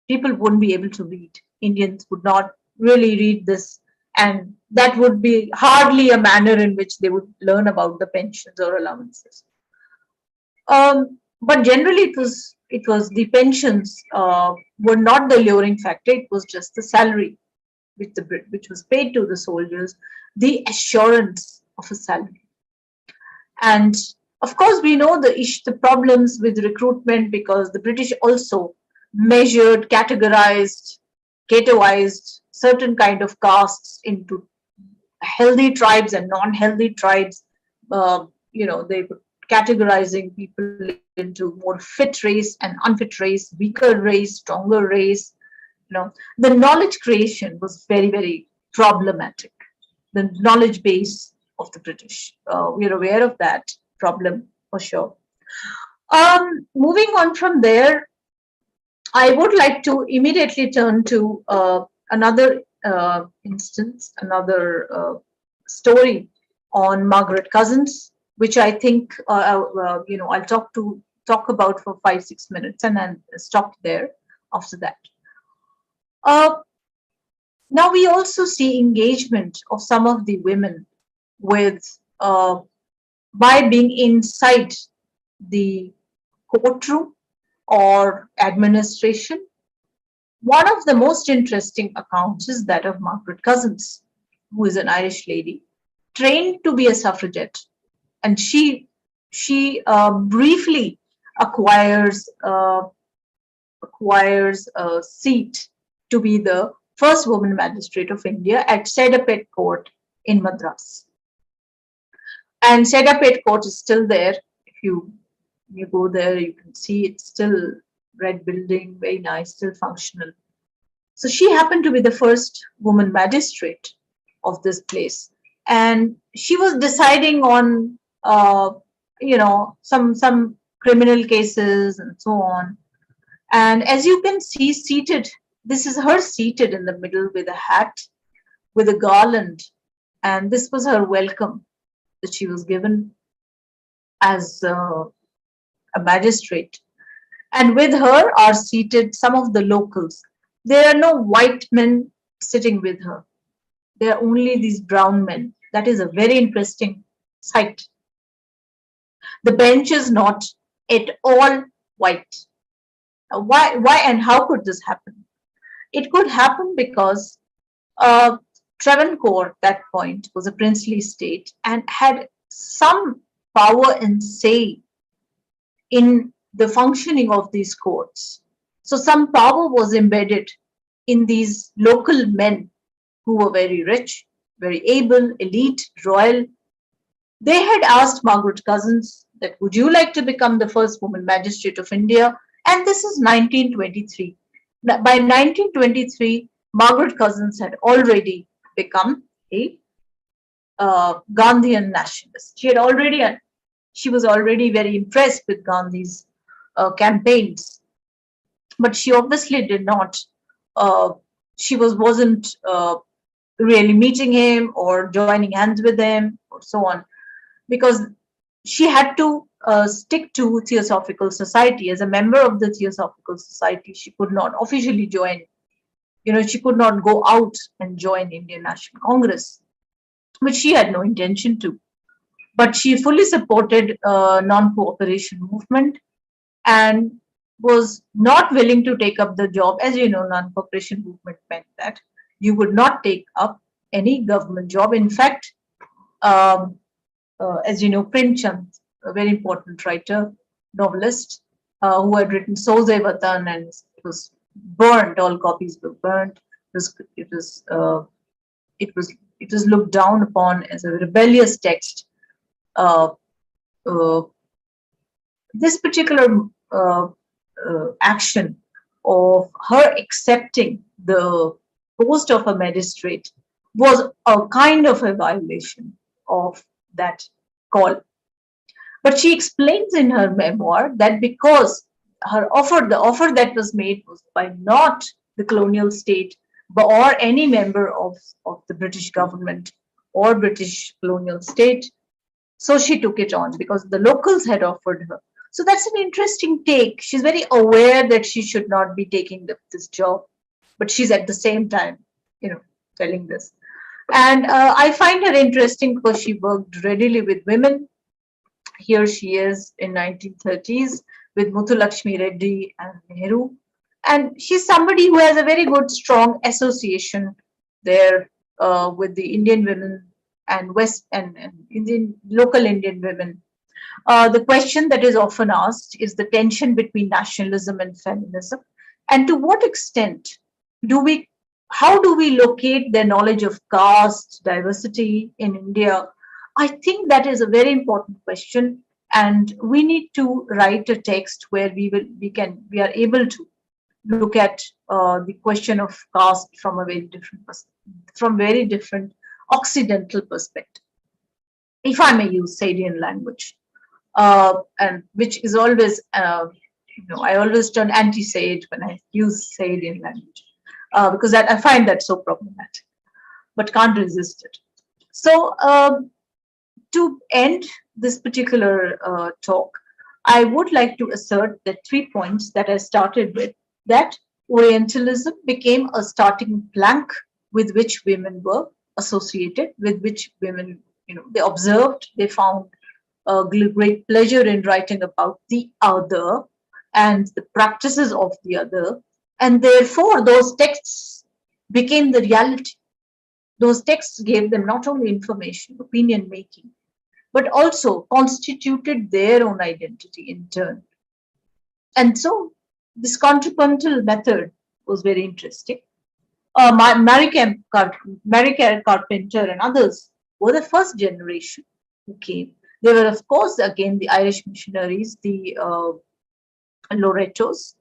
people wouldn't be able to read. Indians would not really read this, and that would be hardly a manner in which they would learn about the pensions or allowances. But generally, it was the pensions were not the alluring factor. It was just the salary which was paid to the soldiers, the assurance of a salary. And of course, we know the problems with recruitment, because the British also measured, categorized, ghettoized certain kind of castes into healthy tribes and non-healthy tribes. They were categorizing people into more fit race and unfit race, weaker race, stronger race. The knowledge creation was very, very problematic. The knowledge base of the British. We are aware of that problem for sure. Moving on from there, I would like to immediately turn to another instance, another story on Margaret Cousins, which I think I'll talk about for 5-6 minutes and then stop there after that. Now we also see engagement of some of the women with by being inside the courtroom or administration. One of the most interesting accounts is that of Margaret Cousins, who is an Irish lady, trained to be a suffragette, and she briefly acquires a seat to be the first woman magistrate of India at Sitty Debate Court in Madras. And Sitty Debate Court is still there. If you go there, you can see it's still red building, very nice, still functional. So she happened to be the first woman magistrate of this place, and she was deciding on some criminal cases and so on. And as you can see, seated, this is her seated in the middle with a hat, with a garland, and this was her welcome that she was given as a magistrate. And with her are seated some of the locals. There are no white men sitting with her. There are only these brown men. That is a very interesting sight. The bench is not at all white. Why and how could this happen? It could happen because Travancore at that point was a princely state and had some power and say in the functioning of these courts. So some power was embedded in these local men who were very rich, very able, elite, royal. They had asked Margaret Cousins that, would you like to become the first woman magistrate of India? And this is 1923. By 1923, Margaret Cousins had already become a Gandhian nationalist. She was already very impressed with Gandhi's campaigns, but she obviously did not. She wasn't really meeting him or joining hands with him or so on, because she had to stick to Theosophical Society. As a member of the Theosophical Society, she could not officially join. She could not go out and join Indian National Congress, which she had no intention to. But she fully supported non-cooperation movement and was not willing to take up the job. As you know, non-cooperation movement meant that you would not take up any government job. In fact, as you know, Premchand, a very important writer, novelist, who had written Soze Vatan, and it was burned. All copies were burned. It was looked down upon as a rebellious text. This particular action of her accepting the post of a magistrate was a kind of a violation of that call. But she explains in her memoir that because the offer that was made was by not the colonial state, or any member of the British government or British colonial state, So she took it on because the locals had offered her. So that's an interesting take. She's very aware that she should not be taking this job, but she's at the same time, telling this. And I find her interesting because she worked readily with women. Here she is in 1930s with Muthulakshmi Reddy and Nehru. And she's somebody who has a very good, strong association there with the Indian women and West and Indian local Indian women. The question that is often asked is the tension between nationalism and feminism, and to what extent how do we locate their knowledge of caste diversity in India? I think that is a very important question, and we need to write a text where we are able to look at the question of caste from a very different Occidental perspective, if I may use Sadian language, and which is always, I always turn anti-Said when I use Sadian language, because I find that so problematic, but can't resist it. So to end this particular talk, I would like to assert that 3 points that I started with, that Orientalism became a starting plank with which women were associated, with which women, they observed, they found great pleasure in writing about the other and the practices of the other. And therefore, those texts became the reality. Those texts gave them not only information, opinion making, but also constituted their own identity in turn. And so this contrapuntal method was very interesting. Mary Carpenter and others were the first generation who came. They were, of course, again, the Irish missionaries, the Lorettos,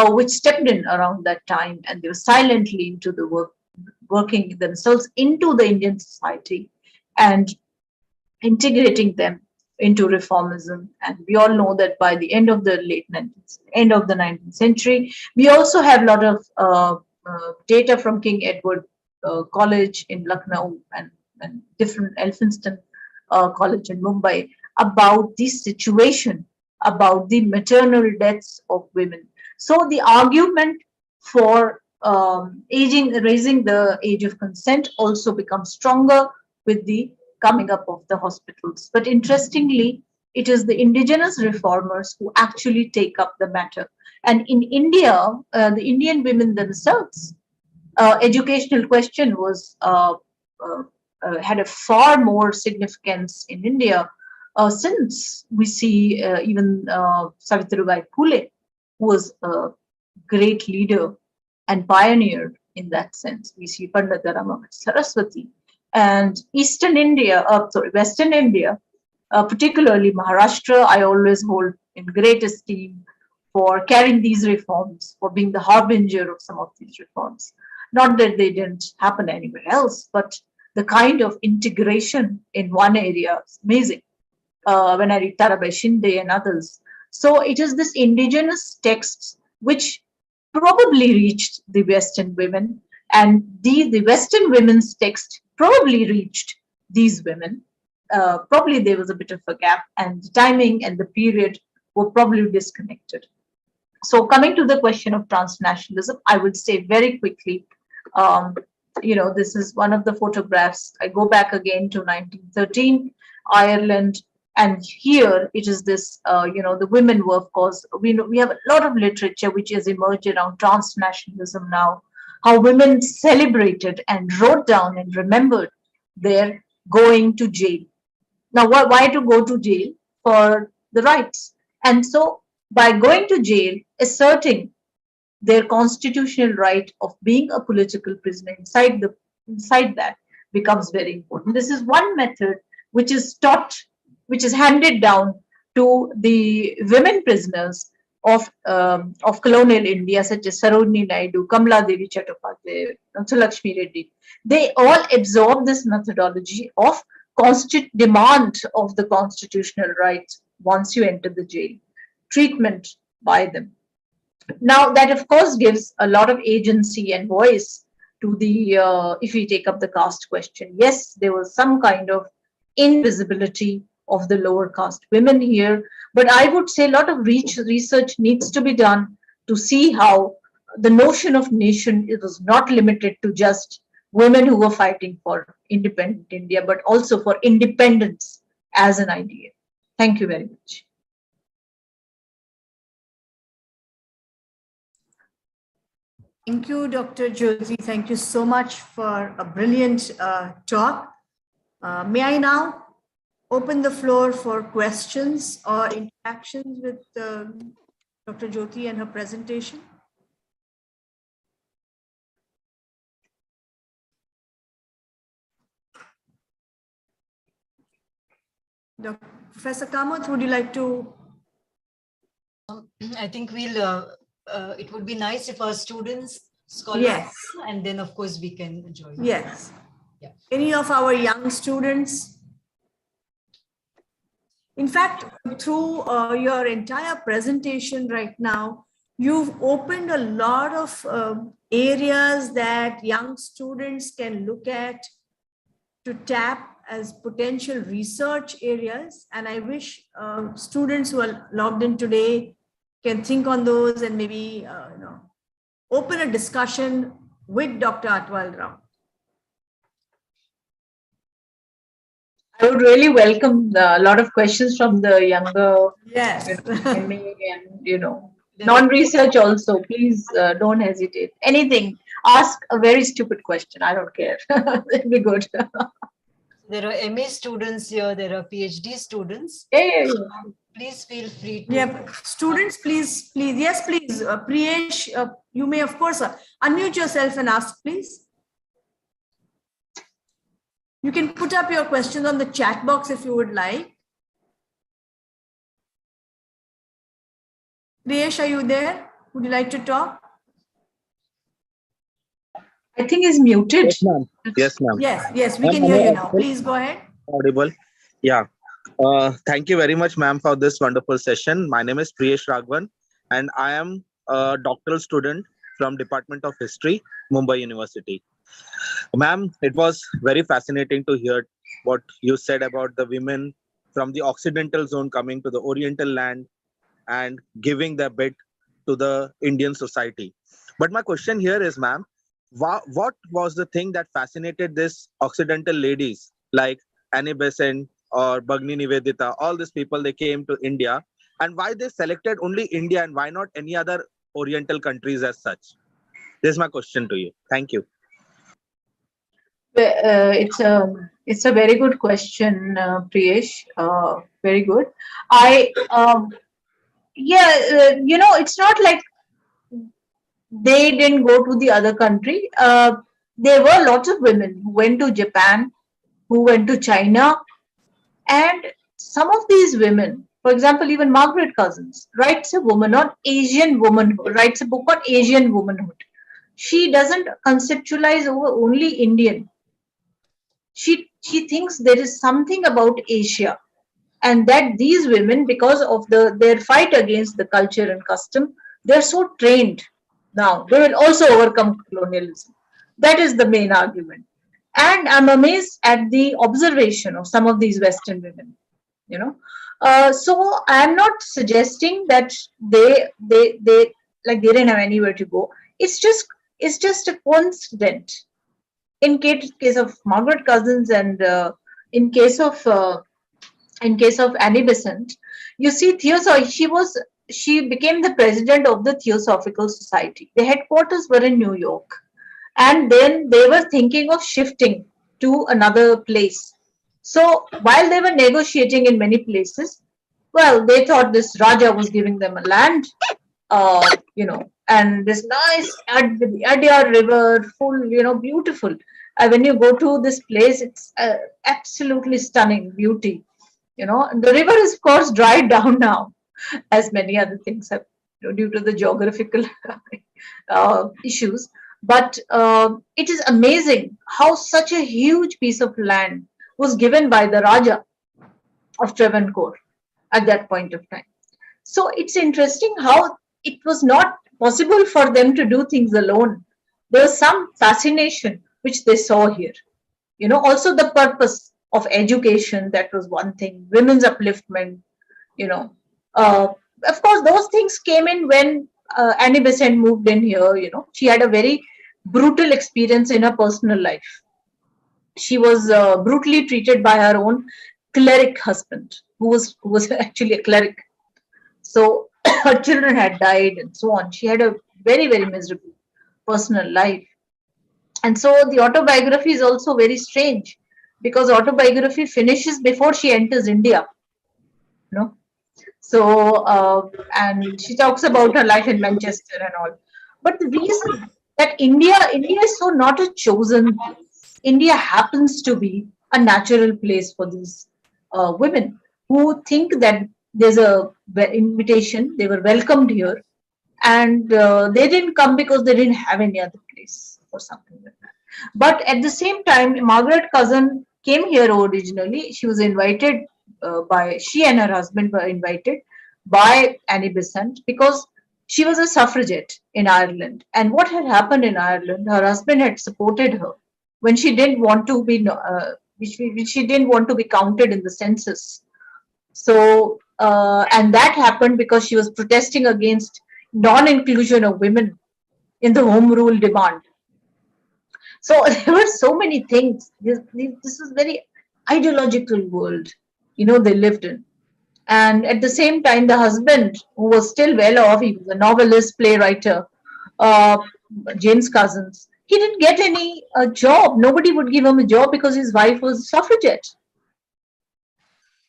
which stepped in around that time, and they were silently into the working themselves into the Indian society and integrating them into Reformism. And we all know that by the end of the 19th century, we also have a lot of data from King Edward College in Lucknow and different Elphinstone College in Mumbai about this situation, about the maternal deaths of women. So the argument for raising the age of consent also becomes stronger with the coming up of the hospitals. But interestingly, it is the indigenous reformers who actually take up the matter. And in India, the Indian women themselves, educational question was had a far more significance in India, since we see even Savitribai Phule, who was a great leader and pioneer in that sense. We see Pandita Ramakrishna Saraswati. And Western India, particularly Maharashtra, I always hold in great esteem for carrying these reforms, for being the harbinger of some of these reforms. Not that they didn't happen anywhere else, but the kind of integration in one area is amazing. When I read Tarabai Shinde and others. So it is this indigenous texts which probably reached the Western women, and the Western women's text probably reached these women. Probably there was a bit of a gap, and the timing and the period were probably disconnected. So coming to the question of transnationalism, I would say very quickly, this is one of the photographs. I go back again to 1913, Ireland, and here it is this, the women were, of course, we have a lot of literature which has emerged around transnationalism now, how women celebrated and wrote down and remembered their going to jail. Now, why to go to jail? For the rights. And so by going to jail, asserting their constitutional right of being a political prisoner inside that becomes very important. This is one method which is taught, which is handed down to the women prisoners of colonial India, such as Sarojini Naidu, Kamala Devi Chattopadhyay, Lakshmi Reddy. They all absorb this methodology of demand of the constitutional rights once you enter the jail, treatment by them. Now, that of course gives a lot of agency and voice to the, if we take up the caste question, yes, there was some kind of invisibility of the lower caste women here. But I would say a lot of research needs to be done to see how the notion of nation was not limited to just women who were fighting for independent India, but also for independence as an idea. Thank you very much. Thank you, Dr. Jyoti. Thank you so much for a brilliant talk. May I now open the floor for questions or interactions with Dr. Jyoti and her presentation? Professor Kamath, would you like to? I think we'll, it would be nice if our students, scholars, Yes. and then of course we can join. Yes. Yeah. Any of our young students? In fact, through your entire presentation right now, you've opened a lot of areas that young students can look at to tap as potential research areas. And I wish students who are logged in today can think on those and maybe open a discussion with Dr. Atwal Rao. I would really welcome a lot of questions from the younger, yes, and non-research also. Please don't hesitate. Anything, ask a very stupid question. I don't care. It'll be good. There are MA students here. There are PhD students. Yeah. Please feel free to. Yeah, students, please. Yes, please. Priyesh, you may of course unmute yourself and ask, please. You can put up your questions on the chat box if you would like. Priyesh, are you there? Would you like to talk? I think he's muted. Yes, ma'am. Yes, ma'am. Yes, we can hear you now. Please go ahead. Audible. Yeah. Thank you very much, ma'am, for this wonderful session. My name is Priyesh Raghavan, and I am a doctoral student from Department of History, Mumbai University. Ma'am, it was very fascinating to hear what you said about the women from the Occidental zone coming to the Oriental land and giving their bit to the Indian society. But my question here is, ma'am, what was the thing that fascinated these Occidental ladies like Annie Besant or Bhagni Nivedita, all these people, they came to India, and why they selected only India and why not any other Oriental countries as such? This is my question to you. Thank you. It's a very good question, Priyesh. Very good. It's not like they didn't go to the other country. There were lots of women who went to Japan, who went to China, and some of these women, for example, even Margaret Cousins writes a woman, not Asian womanhood, writes a book on Asian womanhood. She doesn't conceptualize only Indian. She thinks there is something about Asia, and that these women, because of their fight against the culture and custom, they're so trained now. They will also overcome colonialism. That is the main argument. And I'm amazed at the observation of some of these Western women. So I'm not suggesting that they didn't have anywhere to go. It's just a coincidence. In case of Margaret Cousins and in case of Annie Besant, you see, she became the president of the Theosophical Society. The headquarters were in New York, and then they were thinking of shifting to another place. So while they were negotiating in many places, well, they thought this Raja was giving them a land, and this nice Adyar River, full, beautiful. When you go to this place, it's absolutely stunning beauty. The river is of course dried down now, as many other things have, due to the geographical issues. But it is amazing how such a huge piece of land was given by the Raja of Travancore at that point of time. So it's interesting how it was not possible for them to do things alone. There was some fascination which they saw here. Also the purpose of education, that was one thing. Women's upliftment, you know. Of course, those things came in when Annie Besant moved in here. You know, she had a very brutal experience in her personal life. She was brutally treated by her own cleric husband, who was actually a cleric. So her children had died and so on. She had a very, very miserable personal life. And so the autobiography is also very strange, because autobiography finishes before she enters India. You know, so and she talks about her life in Manchester and all. But the reason that India is so not a chosen place. India happens to be a natural place for these women who think that there's a invitation, they were welcomed here, and they didn't come because they didn't have any other place or something like that. But at the same time, Margaret Cousin came here originally. She was invited she and her husband were invited by Annie Besant because she was a suffragette in Ireland. And what had happened in Ireland, her husband had supported her when she didn't want to be, which she didn't want to be counted in the census. So, and that happened because she was protesting against non-inclusion of women in the home rule demand. So there were so many things. This was very ideological world, you know, they lived in. And at the same time, the husband, who was still well off, he was a novelist, playwright, James Cousins, he didn't get any job. Nobody would give him a job because his wife was a suffragette.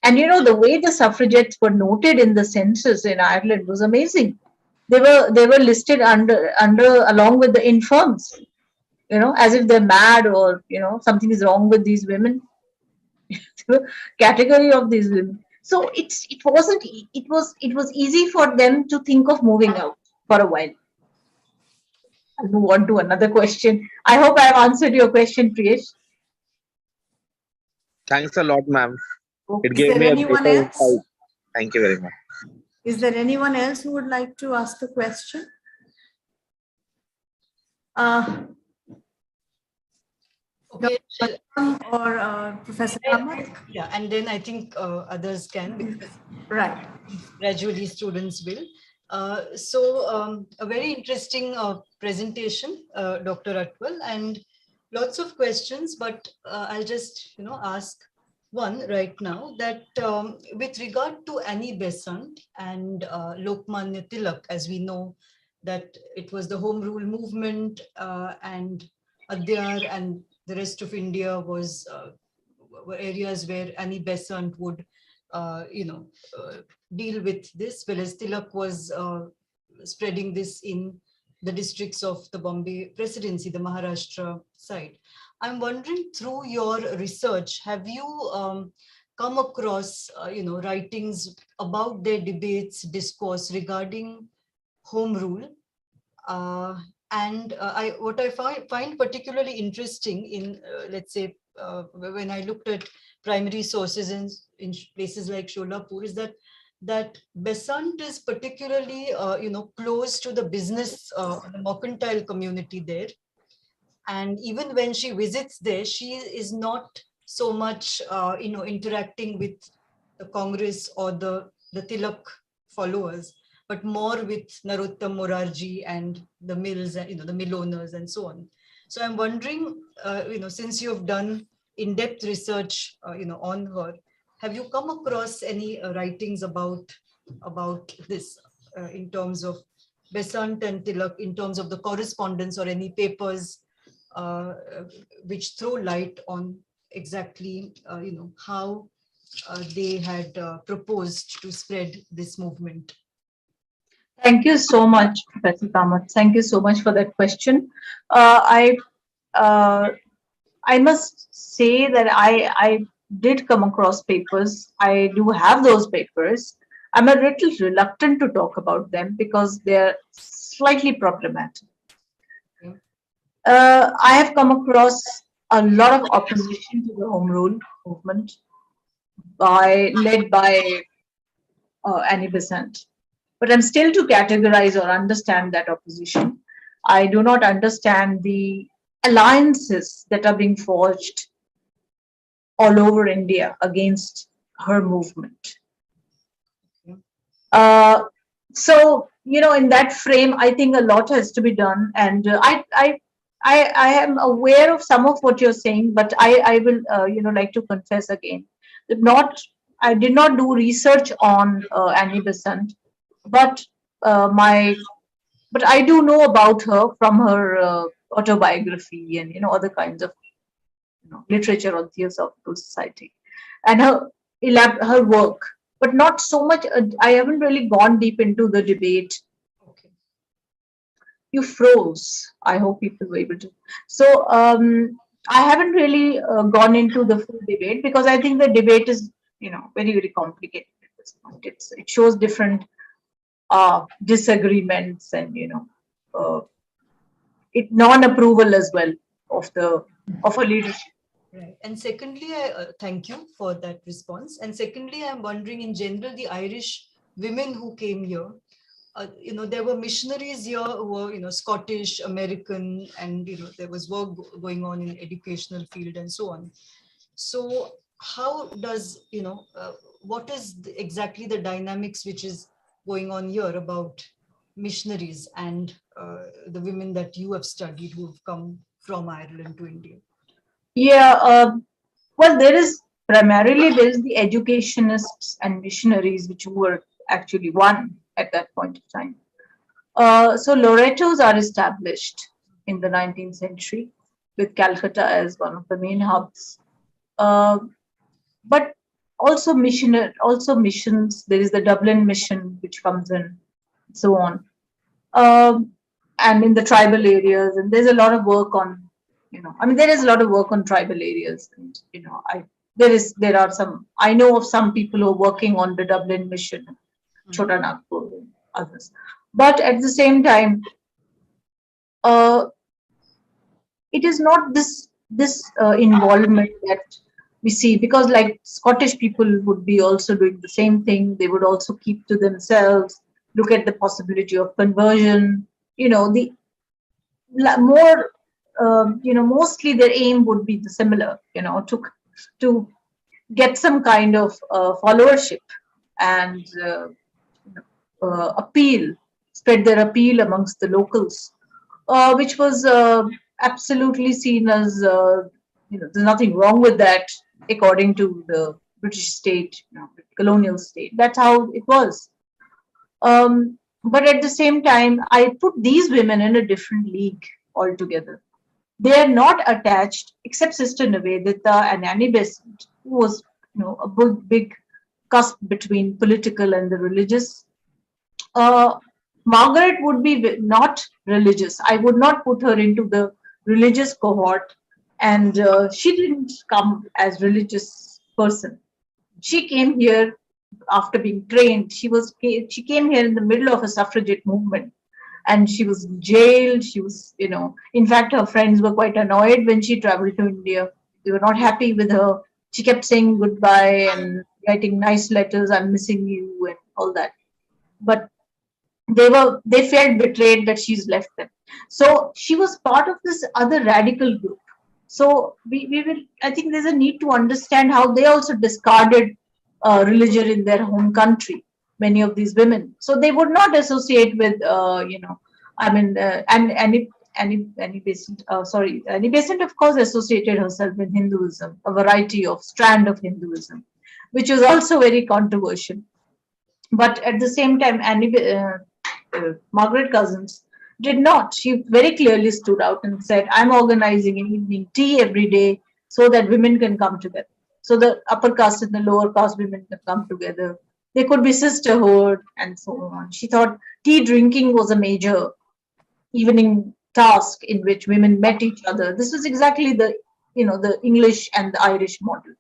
And you know, the way the suffragettes were noted in the census in Ireland was amazing. They were listed under along with the infirms, you know, as if they're mad or, you know, something is wrong with these women. Category of these women. So it was easy for them to think of moving out for a while. I'll move on to another question. I hope I've answered your question, Priyesh. Thanks a lot, ma'am. Okay. It gave me a better insight. Thank you very much. Is there anyone else who would like to ask a question? Okay, or Professor Kamath? Yeah, and then I think others can, because right. Gradually students will. A very interesting presentation, Dr. Atwal, and lots of questions, but I'll just ask one right now, that with regard to Annie Besant and Lokmanya Tilak, as we know that it was the Home Rule movement, and Adyar and the rest of India were areas where Annie Besant would deal with this, whereas Tilak was spreading this in the districts of the Bombay Presidency, the Maharashtra side. I'm wondering, through your research, have you come across writings about their debates, discourse regarding home rule? What I find particularly interesting in, let's say, when I looked at primary sources in places like Sholapur, is that Besant is particularly, close to the business, the mercantile community there. And even when she visits there, she is not so much, interacting with the Congress or the Tilak followers, but more with Narottam Morarji and the mills, the mill owners and so on. So I'm wondering, since you've done in-depth research, on her, have you come across any writings about this in terms of Besant and Tilak, in terms of the correspondence, or any papers which throw light on exactly, how they had proposed to spread this movement? Thank you so much, Professor Kamath. Thank you so much for that question. I must say that I did come across papers. I do have those papers. I'm a little reluctant to talk about them because they're slightly problematic. I have come across a lot of opposition to the Home Rule movement led by Annie Besant. But I'm still to categorize or understand that opposition. I do not understand the alliances that are being forged all over India against her movement. So, in that frame, I think a lot has to be done. And I am aware of some of what you're saying, but I will, like to confess again that I did not do research on Annie Besant, but I do know about her from her autobiography and other kinds of literature on Theosophical Society and her work, but not so much. I haven't really gone deep into the debate. Okay. You froze. I hope people were able to. So I haven't really gone into the full debate because I think the debate is very, very complicated at this point. It shows different disagreements and non-approval as well of a leadership. Right. And secondly, I thank you for that response. And secondly, I'm wondering in general, the Irish women who came here, there were missionaries here who were, Scottish, American, and, there was work going on in educational field and so on. So how does, what is exactly the dynamics which is going on here about missionaries and the women that you have studied who have come from Ireland to India? Yeah, well, there is the educationists and missionaries, which were actually one at that point of time. So Loretos are established in the 19th century with Calcutta as one of the main hubs. But also missions. There is the Dublin mission, which comes in, and so on. And in the tribal areas, and there's a lot of work on there is a lot of work on tribal areas, and there are some. I know of some people who are working on the Dublin mission, Chota Nagpur, and others. But at the same time, it is not this involvement that we see, because like Scottish people would be also doing the same thing. They would also keep to themselves, look at the possibility of conversion. The more. Mostly their aim would be the similar, to get some kind of followership and spread their appeal amongst the locals, which was absolutely seen as, there's nothing wrong with that, according to the British state, the colonial state. That's how it was. But at the same time, I put these women in a different league altogether. They are not attached, except Sister Nivedita and Annie Besant, who was, a big cusp between political and the religious. Margaret would be not religious. I would not put her into the religious cohort, and she didn't come as religious person. She came here after being trained. She came here in the middle of a suffragette movement. And she was jailed. She was, in fact, her friends were quite annoyed when she traveled to India. They were not happy with her. She kept saying goodbye and writing nice letters, "I'm missing you," and all that. But they felt betrayed that she's left them. So she was part of this other radical group. So I think there's a need to understand how they also discarded religion in their home country. Many of these women, so they would not associate with, Annie Besant. Annie Besant, of course, associated herself with Hinduism, a variety of strand of Hinduism, which was also very controversial. But at the same time, Margaret Cousins did not. She very clearly stood out and said, "I'm organizing an evening tea every day so that women can come together. So the upper caste and the lower caste women can come together. There could be sisterhood," and so on. She thought tea drinking was a major evening task in which women met each other. This was exactly the English and the Irish model.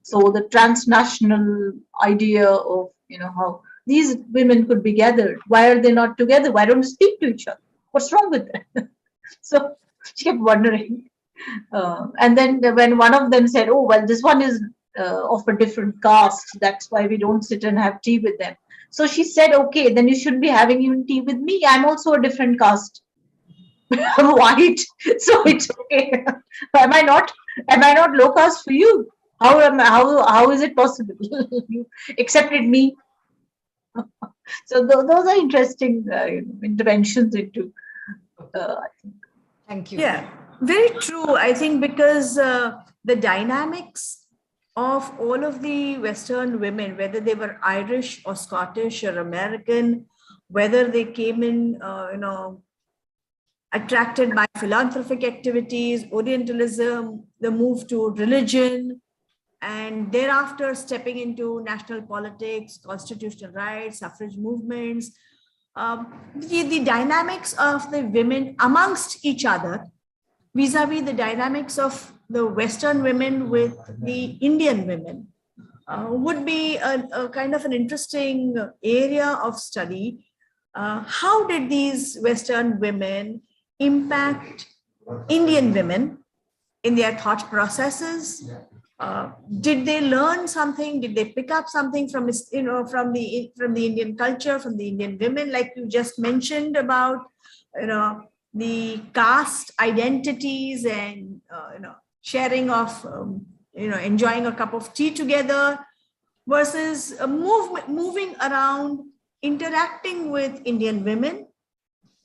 So the transnational idea of, how these women could be gathered. Why are they not together? Why don't they speak to each other? What's wrong with them? So she kept wondering. And then when one of them said, "Oh, well, this one is of a different caste, that's why we don't sit and have tea with them." So she said, "Okay, then you should be having even tea with me. I'm also a different caste. I'm white, so it's okay. Am I not low caste for you? How is it possible? You accepted me. So those are interesting interventions into. I think. Thank you. Yeah, very true. I think because the dynamics of all of the Western women, whether they were Irish or Scottish or American, whether they came in, attracted by philanthropic activities, Orientalism, the move to religion, and thereafter stepping into national politics, constitutional rights, suffrage movements, the dynamics of the women amongst each other, vis-a-vis the dynamics of the Western women with the Indian women, would be a kind of an interesting area of study. How did these Western women impact Indian women in their thought processes? Did they learn something? Did they pick up something from from the Indian culture, from the Indian women, like you just mentioned about the caste identities and sharing of enjoying a cup of tea together, versus a moving around, interacting with Indian women?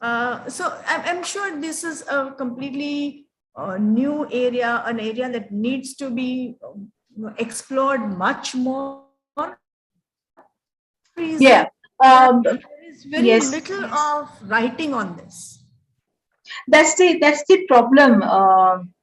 So I'm sure this is a completely new area, an area that needs to be explored much more. Yeah. There is very Yes. little of writing on this. That's the problem.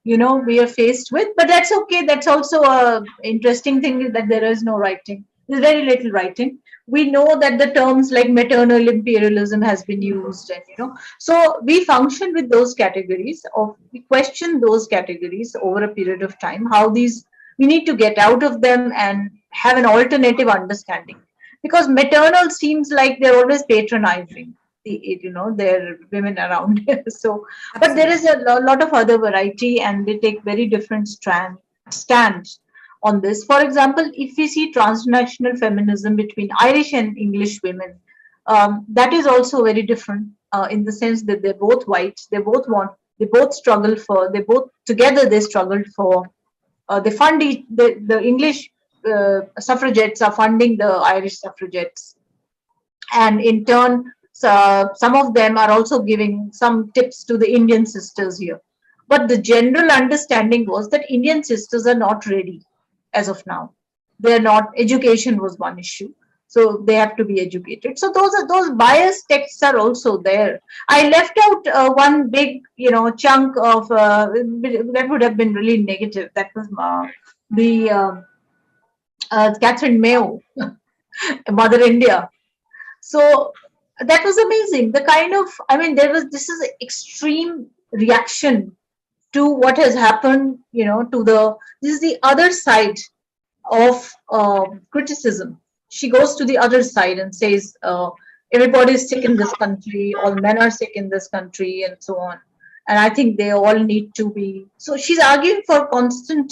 We are faced with, but that's okay. That's also a interesting thing, is that there is no writing. There's very little writing. We know that the terms like maternal imperialism has been used, and so we function with those categories, or we question those categories over a period of time. How these, we need to get out of them and have an alternative understanding, because maternal seems like they're always patronizing their women around. So, but there is a lot of other variety, and they take very different stands on this. For example, if we see transnational feminism between Irish and English women, that is also very different, in the sense that they're both white, they both struggle for, they both together they struggled for, they fund the English suffragettes are funding the Irish suffragettes, and in turn, some of them are also giving some tips to the Indian sisters here. But the general understanding was that Indian sisters are not ready as of now. They're not. Education was one issue, so they have to be educated. So those biased texts are also there. I left out one big chunk of that would have been really negative. That was the Catherine Mayo, Mother India. So that was amazing. The kind of, this is an extreme reaction to what has happened, this is the other side of criticism. She goes to the other side and says, everybody is sick in this country, all men are sick in this country, and so on. And I think they all need to be, so she's arguing for constant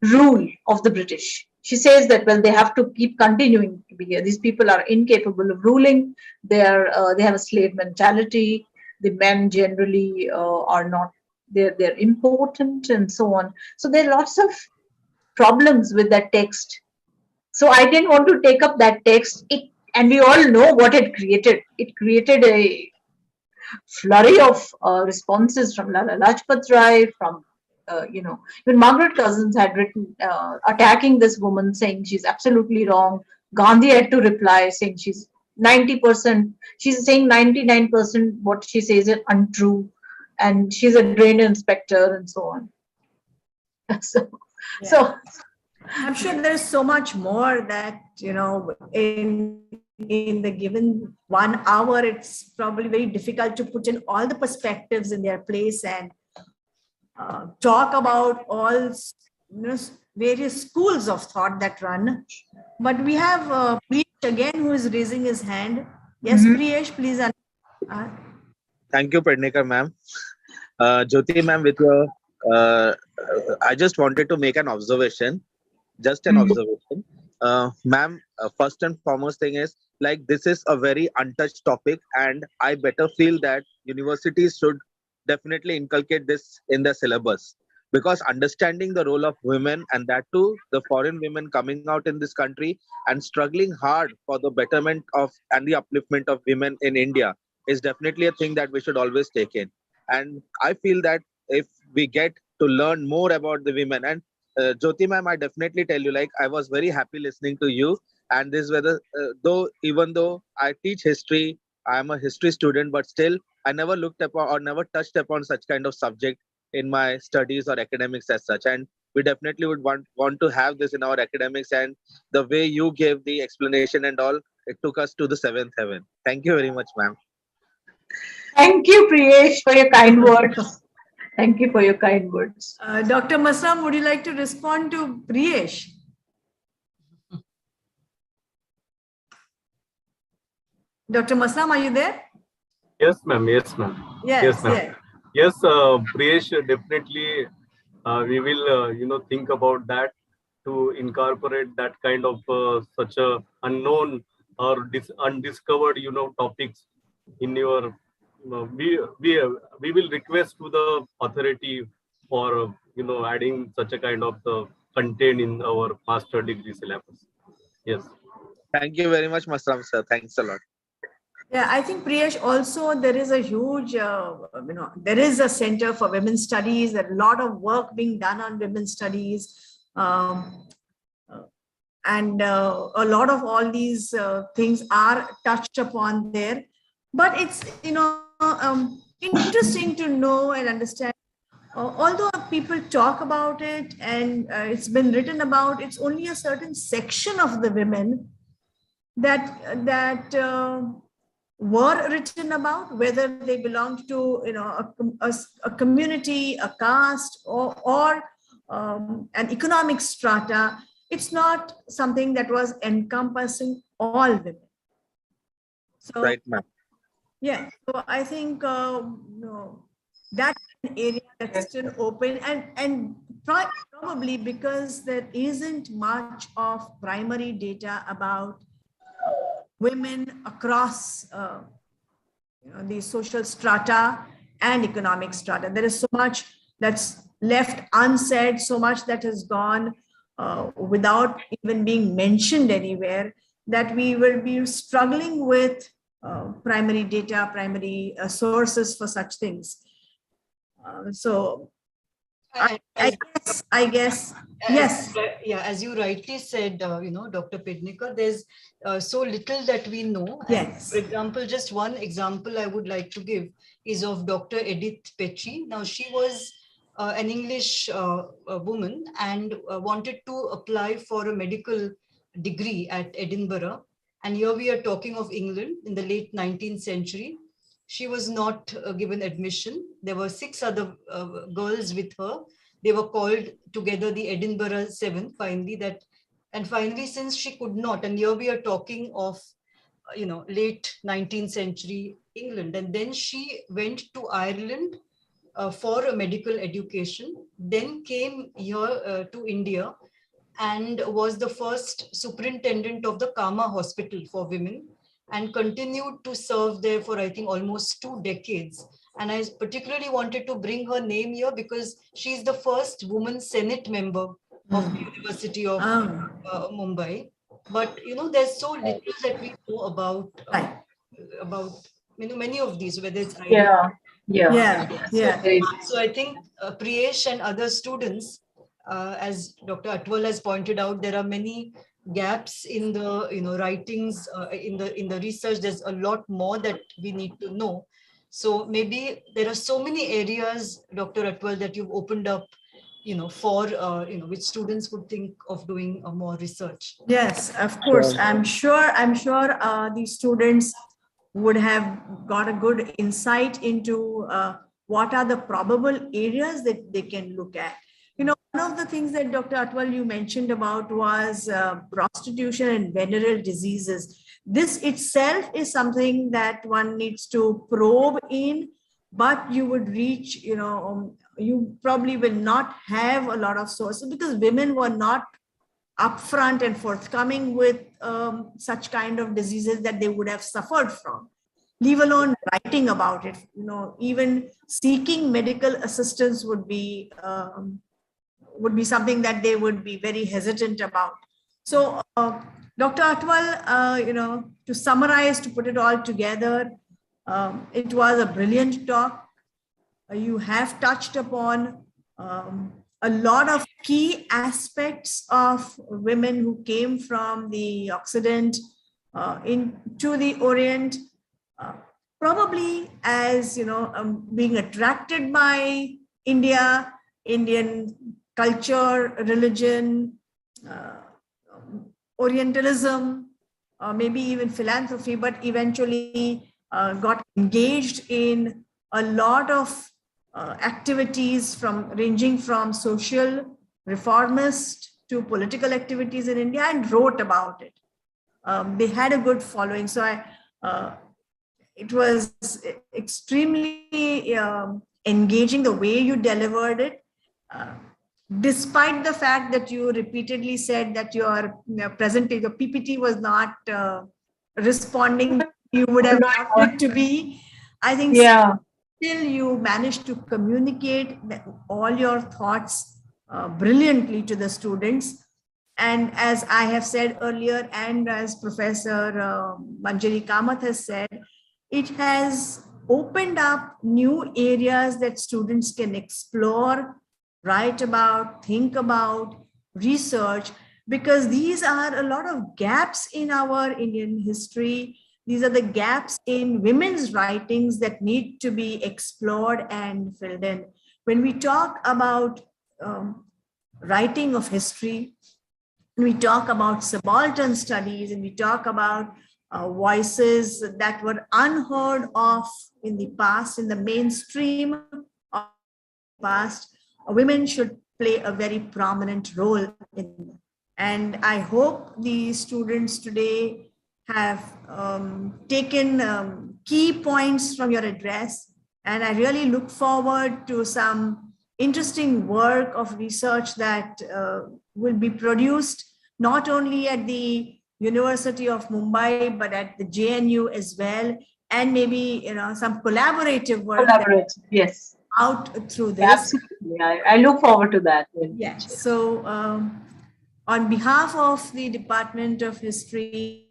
rule of the British. She says that, well, they have to keep continuing to be here. These people are incapable of ruling. They have a slave mentality. The men generally are not. They're important, and so on. So there are lots of problems with that text. So I didn't want to take up that text. And we all know what it created. It created a flurry of responses from Lala Lajpat Rai, from even Margaret Cousins had written attacking this woman, saying she's absolutely wrong. Gandhi had to reply saying she's 90%, she's saying 99% what she says is untrue, and she's a drain inspector, and so on. So I'm sure there's so much more that, in the given 1 hour, it's probably very difficult to put in all the perspectives in their place and talk about all various schools of thought that run. But we have Priyesh again, who is raising his hand. Yes, Priyesh, please. Thank you, Pednekar ma'am. Jyoti ma'am, with your, I just wanted to make an observation. Just an observation. Ma'am, first and foremost thing is, like, this is a very untouched topic, and I better feel that universities should definitely inculcate this in the syllabus. because understanding the role of women, and that too the foreign women coming out in this country and struggling hard for the betterment of and the upliftment of women in India, is definitely a thing that we should always take in. And I feel that if we get to learn more about the women, and Jyoti ma'am, I definitely tell you, like, I was very happy listening to you. And this whether though even though I teach history, I am a history student, but still I never looked upon or never touched upon such kind of subject in my studies or academics as such. And we definitely would want to have this in our academics. And the way you gave the explanation and all, it took us to the seventh heaven. Thank you very much, ma'am. Thank you, Priyesh, for your kind words. Thank you for your kind words. Dr. Masram, would you like to respond to Priyesh? Dr. Masram, are you there? Yes, ma'am. Yes, ma'am. Yes, ma'am. yes. Yes, Priyesh, definitely we will, think about that to incorporate that kind of such a unknown or undiscovered, topics in your. We will request to the authority for adding such a kind of content in our master degree syllabus. Yes. Thank you very much, Masram sir. Thanks a lot. Yeah, I think Priyesh, also there is a huge, there is a Center for Women's Studies, a lot of work being done on women's studies. And a lot of all these things are touched upon there. But it's, interesting to know and understand. Although people talk about it and it's been written about, it's only a certain section of the women that were written about, whether they belonged to a community, a caste, or an economic strata. It's not something that was encompassing all women. So, Right, ma'am. yeah, so I think that's an area that's still open, and probably because there isn't much of primary data about women across the social strata and economic strata. There is so much that's left unsaid, so much that has gone without even being mentioned anywhere, that we will be struggling with primary data, primary sources for such things. So I guess, yes. Yeah, as you rightly said, Dr. Pednekar, there's so little that we know. Yes. And for example, just one example I would like to give is of Dr. Edith Petrie. Now, she was an English woman and wanted to apply for a medical degree at Edinburgh. And here we are talking of England in the late 19th century. She was not given admission. There were 6 other girls with her. They were called together the Edinburgh Seven, finally, and finally, since she could not, and here we are talking of, late 19th century England, and then she went to Ireland for a medical education, then came here to India and was the first superintendent of the Kama Hospital for women, and continued to serve there for, I think, almost 2 decades. And I particularly wanted to bring her name here because she's the first woman Senate member of the University of Mumbai. But, there's so little that we know about many of these, whether it's So I think Priyesh and other students, as Dr. Atwal has pointed out, there are many gaps in the writings, in the research. There's a lot more that we need to know. So maybe there are so many areas, Dr. Atwal, that you've opened up, for which students would think of doing more research. Yes, of course. I'm sure these students would have got a good insight into what are the probable areas that they can look at. One of the things that Dr. Atwal, you mentioned about was prostitution and venereal diseases. This itself is something that one needs to probe in, but you would reach, you probably will not have a lot of sources because women were not upfront and forthcoming with such kind of diseases that they would have suffered from. leave alone writing about it. Even seeking medical assistance would be something that they would be very hesitant about. So, Dr. Atwal, to summarize, to put it all together, it was a brilliant talk. You have touched upon a lot of key aspects of women who came from the Occident into the Orient, probably as, being attracted by India, Indian culture, religion, Orientalism, maybe even philanthropy, but eventually got engaged in a lot of activities ranging from social reformist to political activities in India, and wrote about it. They had a good following. So it was extremely engaging the way you delivered it. Despite the fact that you repeatedly said that your presentation, your PPT was not responding, you would have wanted it to be. I think still you managed to communicate all your thoughts brilliantly to the students. And as I have said earlier, and as Professor Manjari Kamath has said, it has opened up new areas that students can explore, write about, think about, research, because these are a lot of gaps in our Indian history. These are the gaps in women's writings that need to be explored and filled in. When we talk about writing of history, we talk about subaltern studies, and we talk about voices that were unheard of in the past, in the mainstream of the past, women should play a very prominent role in them. And I hope the students today have taken key points from your address, and I really look forward to some interesting work of research that will be produced not only at the University of Mumbai, but at the JNU as well, and maybe some collaborative work. Yes. Out through this. Absolutely, I look forward to that. Yeah. So, on behalf of the Department of History,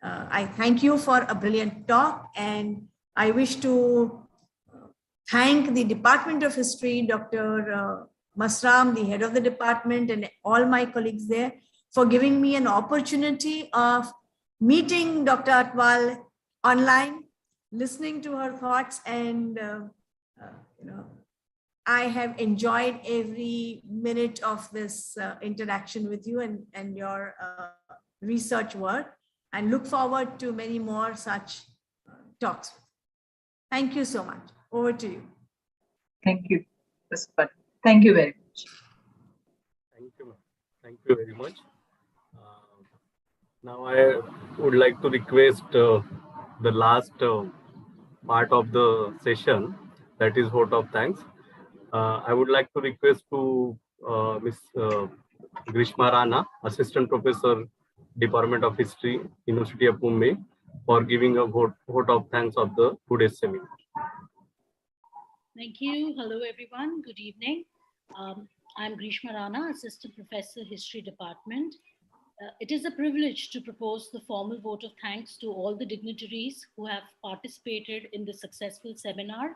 I thank you for a brilliant talk, and I wish to thank the Department of History, Dr. Masram, the head of the department, and all my colleagues there, for giving me an opportunity of meeting Dr. Atwal online, listening to her thoughts, and I have enjoyed every minute of this interaction with you and your research work, and look forward to many more such talks. Thank you so much. Over to you. Thank you. Thank you very much. Thank you, ma'am. Thank you very much. Now I would like to request the last part of the session, that is vote of thanks. I would like to request to Ms. Grishma Rana, Assistant Professor, Department of History, University of Mumbai, for giving a vote of thanks of the today's seminar. Thank you. Hello, everyone. Good evening. I'm Grishma Rana, Assistant Professor, History Department. It is a privilege to propose the formal vote of thanks to all the dignitaries who have participated in the successful seminar.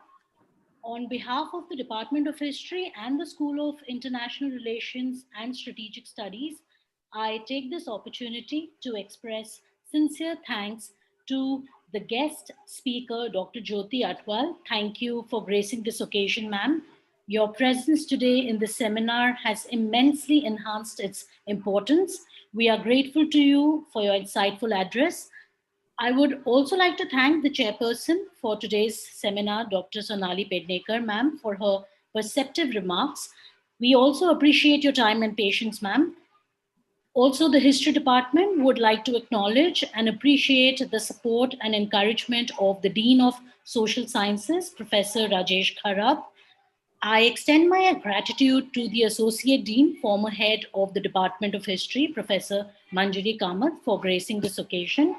On behalf of the Department of History and the School of International Relations and Strategic Studies, I take this opportunity to express sincere thanks to the guest speaker, Dr. Jyoti Atwal. Thank you for gracing this occasion, ma'am. Your presence today in the seminar has immensely enhanced its importance. We are grateful to you for your insightful address. I would also like to thank the chairperson for today's seminar, Dr. Sonali Pednekar, ma'am, for her perceptive remarks. We also appreciate your time and patience, ma'am. Also, the History Department would like to acknowledge and appreciate the support and encouragement of the Dean of Social Sciences, Professor Rajesh Kharat. I extend my gratitude to the Associate Dean, former head of the Department of History, Professor Manjari Kamath, for gracing this occasion.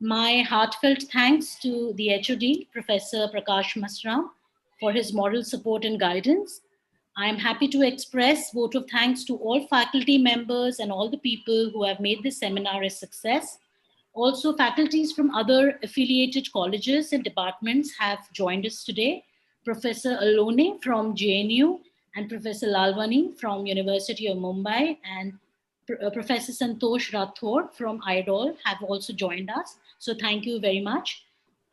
My heartfelt thanks to the HOD, Professor Prakash Masram, for his moral support and guidance. I am happy to express vote of thanks to all faculty members and all the people who have made this seminar a success. Also, faculties from other affiliated colleges and departments have joined us today. Professor Alone from JNU and Professor Lalwani from University of Mumbai and Professor Santosh Rathore from IDOL have also joined us. So thank you very much.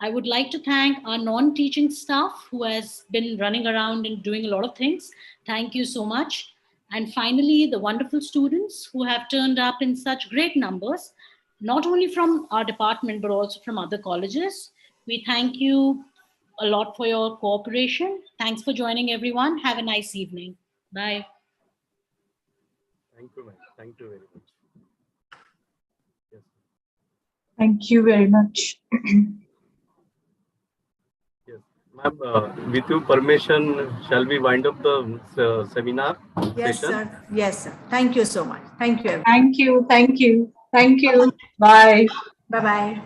I would like to thank our non-teaching staff who has been running around and doing a lot of things. Thank you so much. And finally, the wonderful students who have turned up in such great numbers, not only from our department, but also from other colleges. We thank you a lot for your cooperation. Thanks for joining, everyone. Have a nice evening. Bye. Thank you, ma'am. Thank you very much. Yes. Thank you very much. Yes. Ma'am, with your permission, shall we wind up the seminar Yes, session? sir. Yes, sir. Thank you so much. Thank you. Thank you. Thank you. Thank you. Bye. Bye-bye.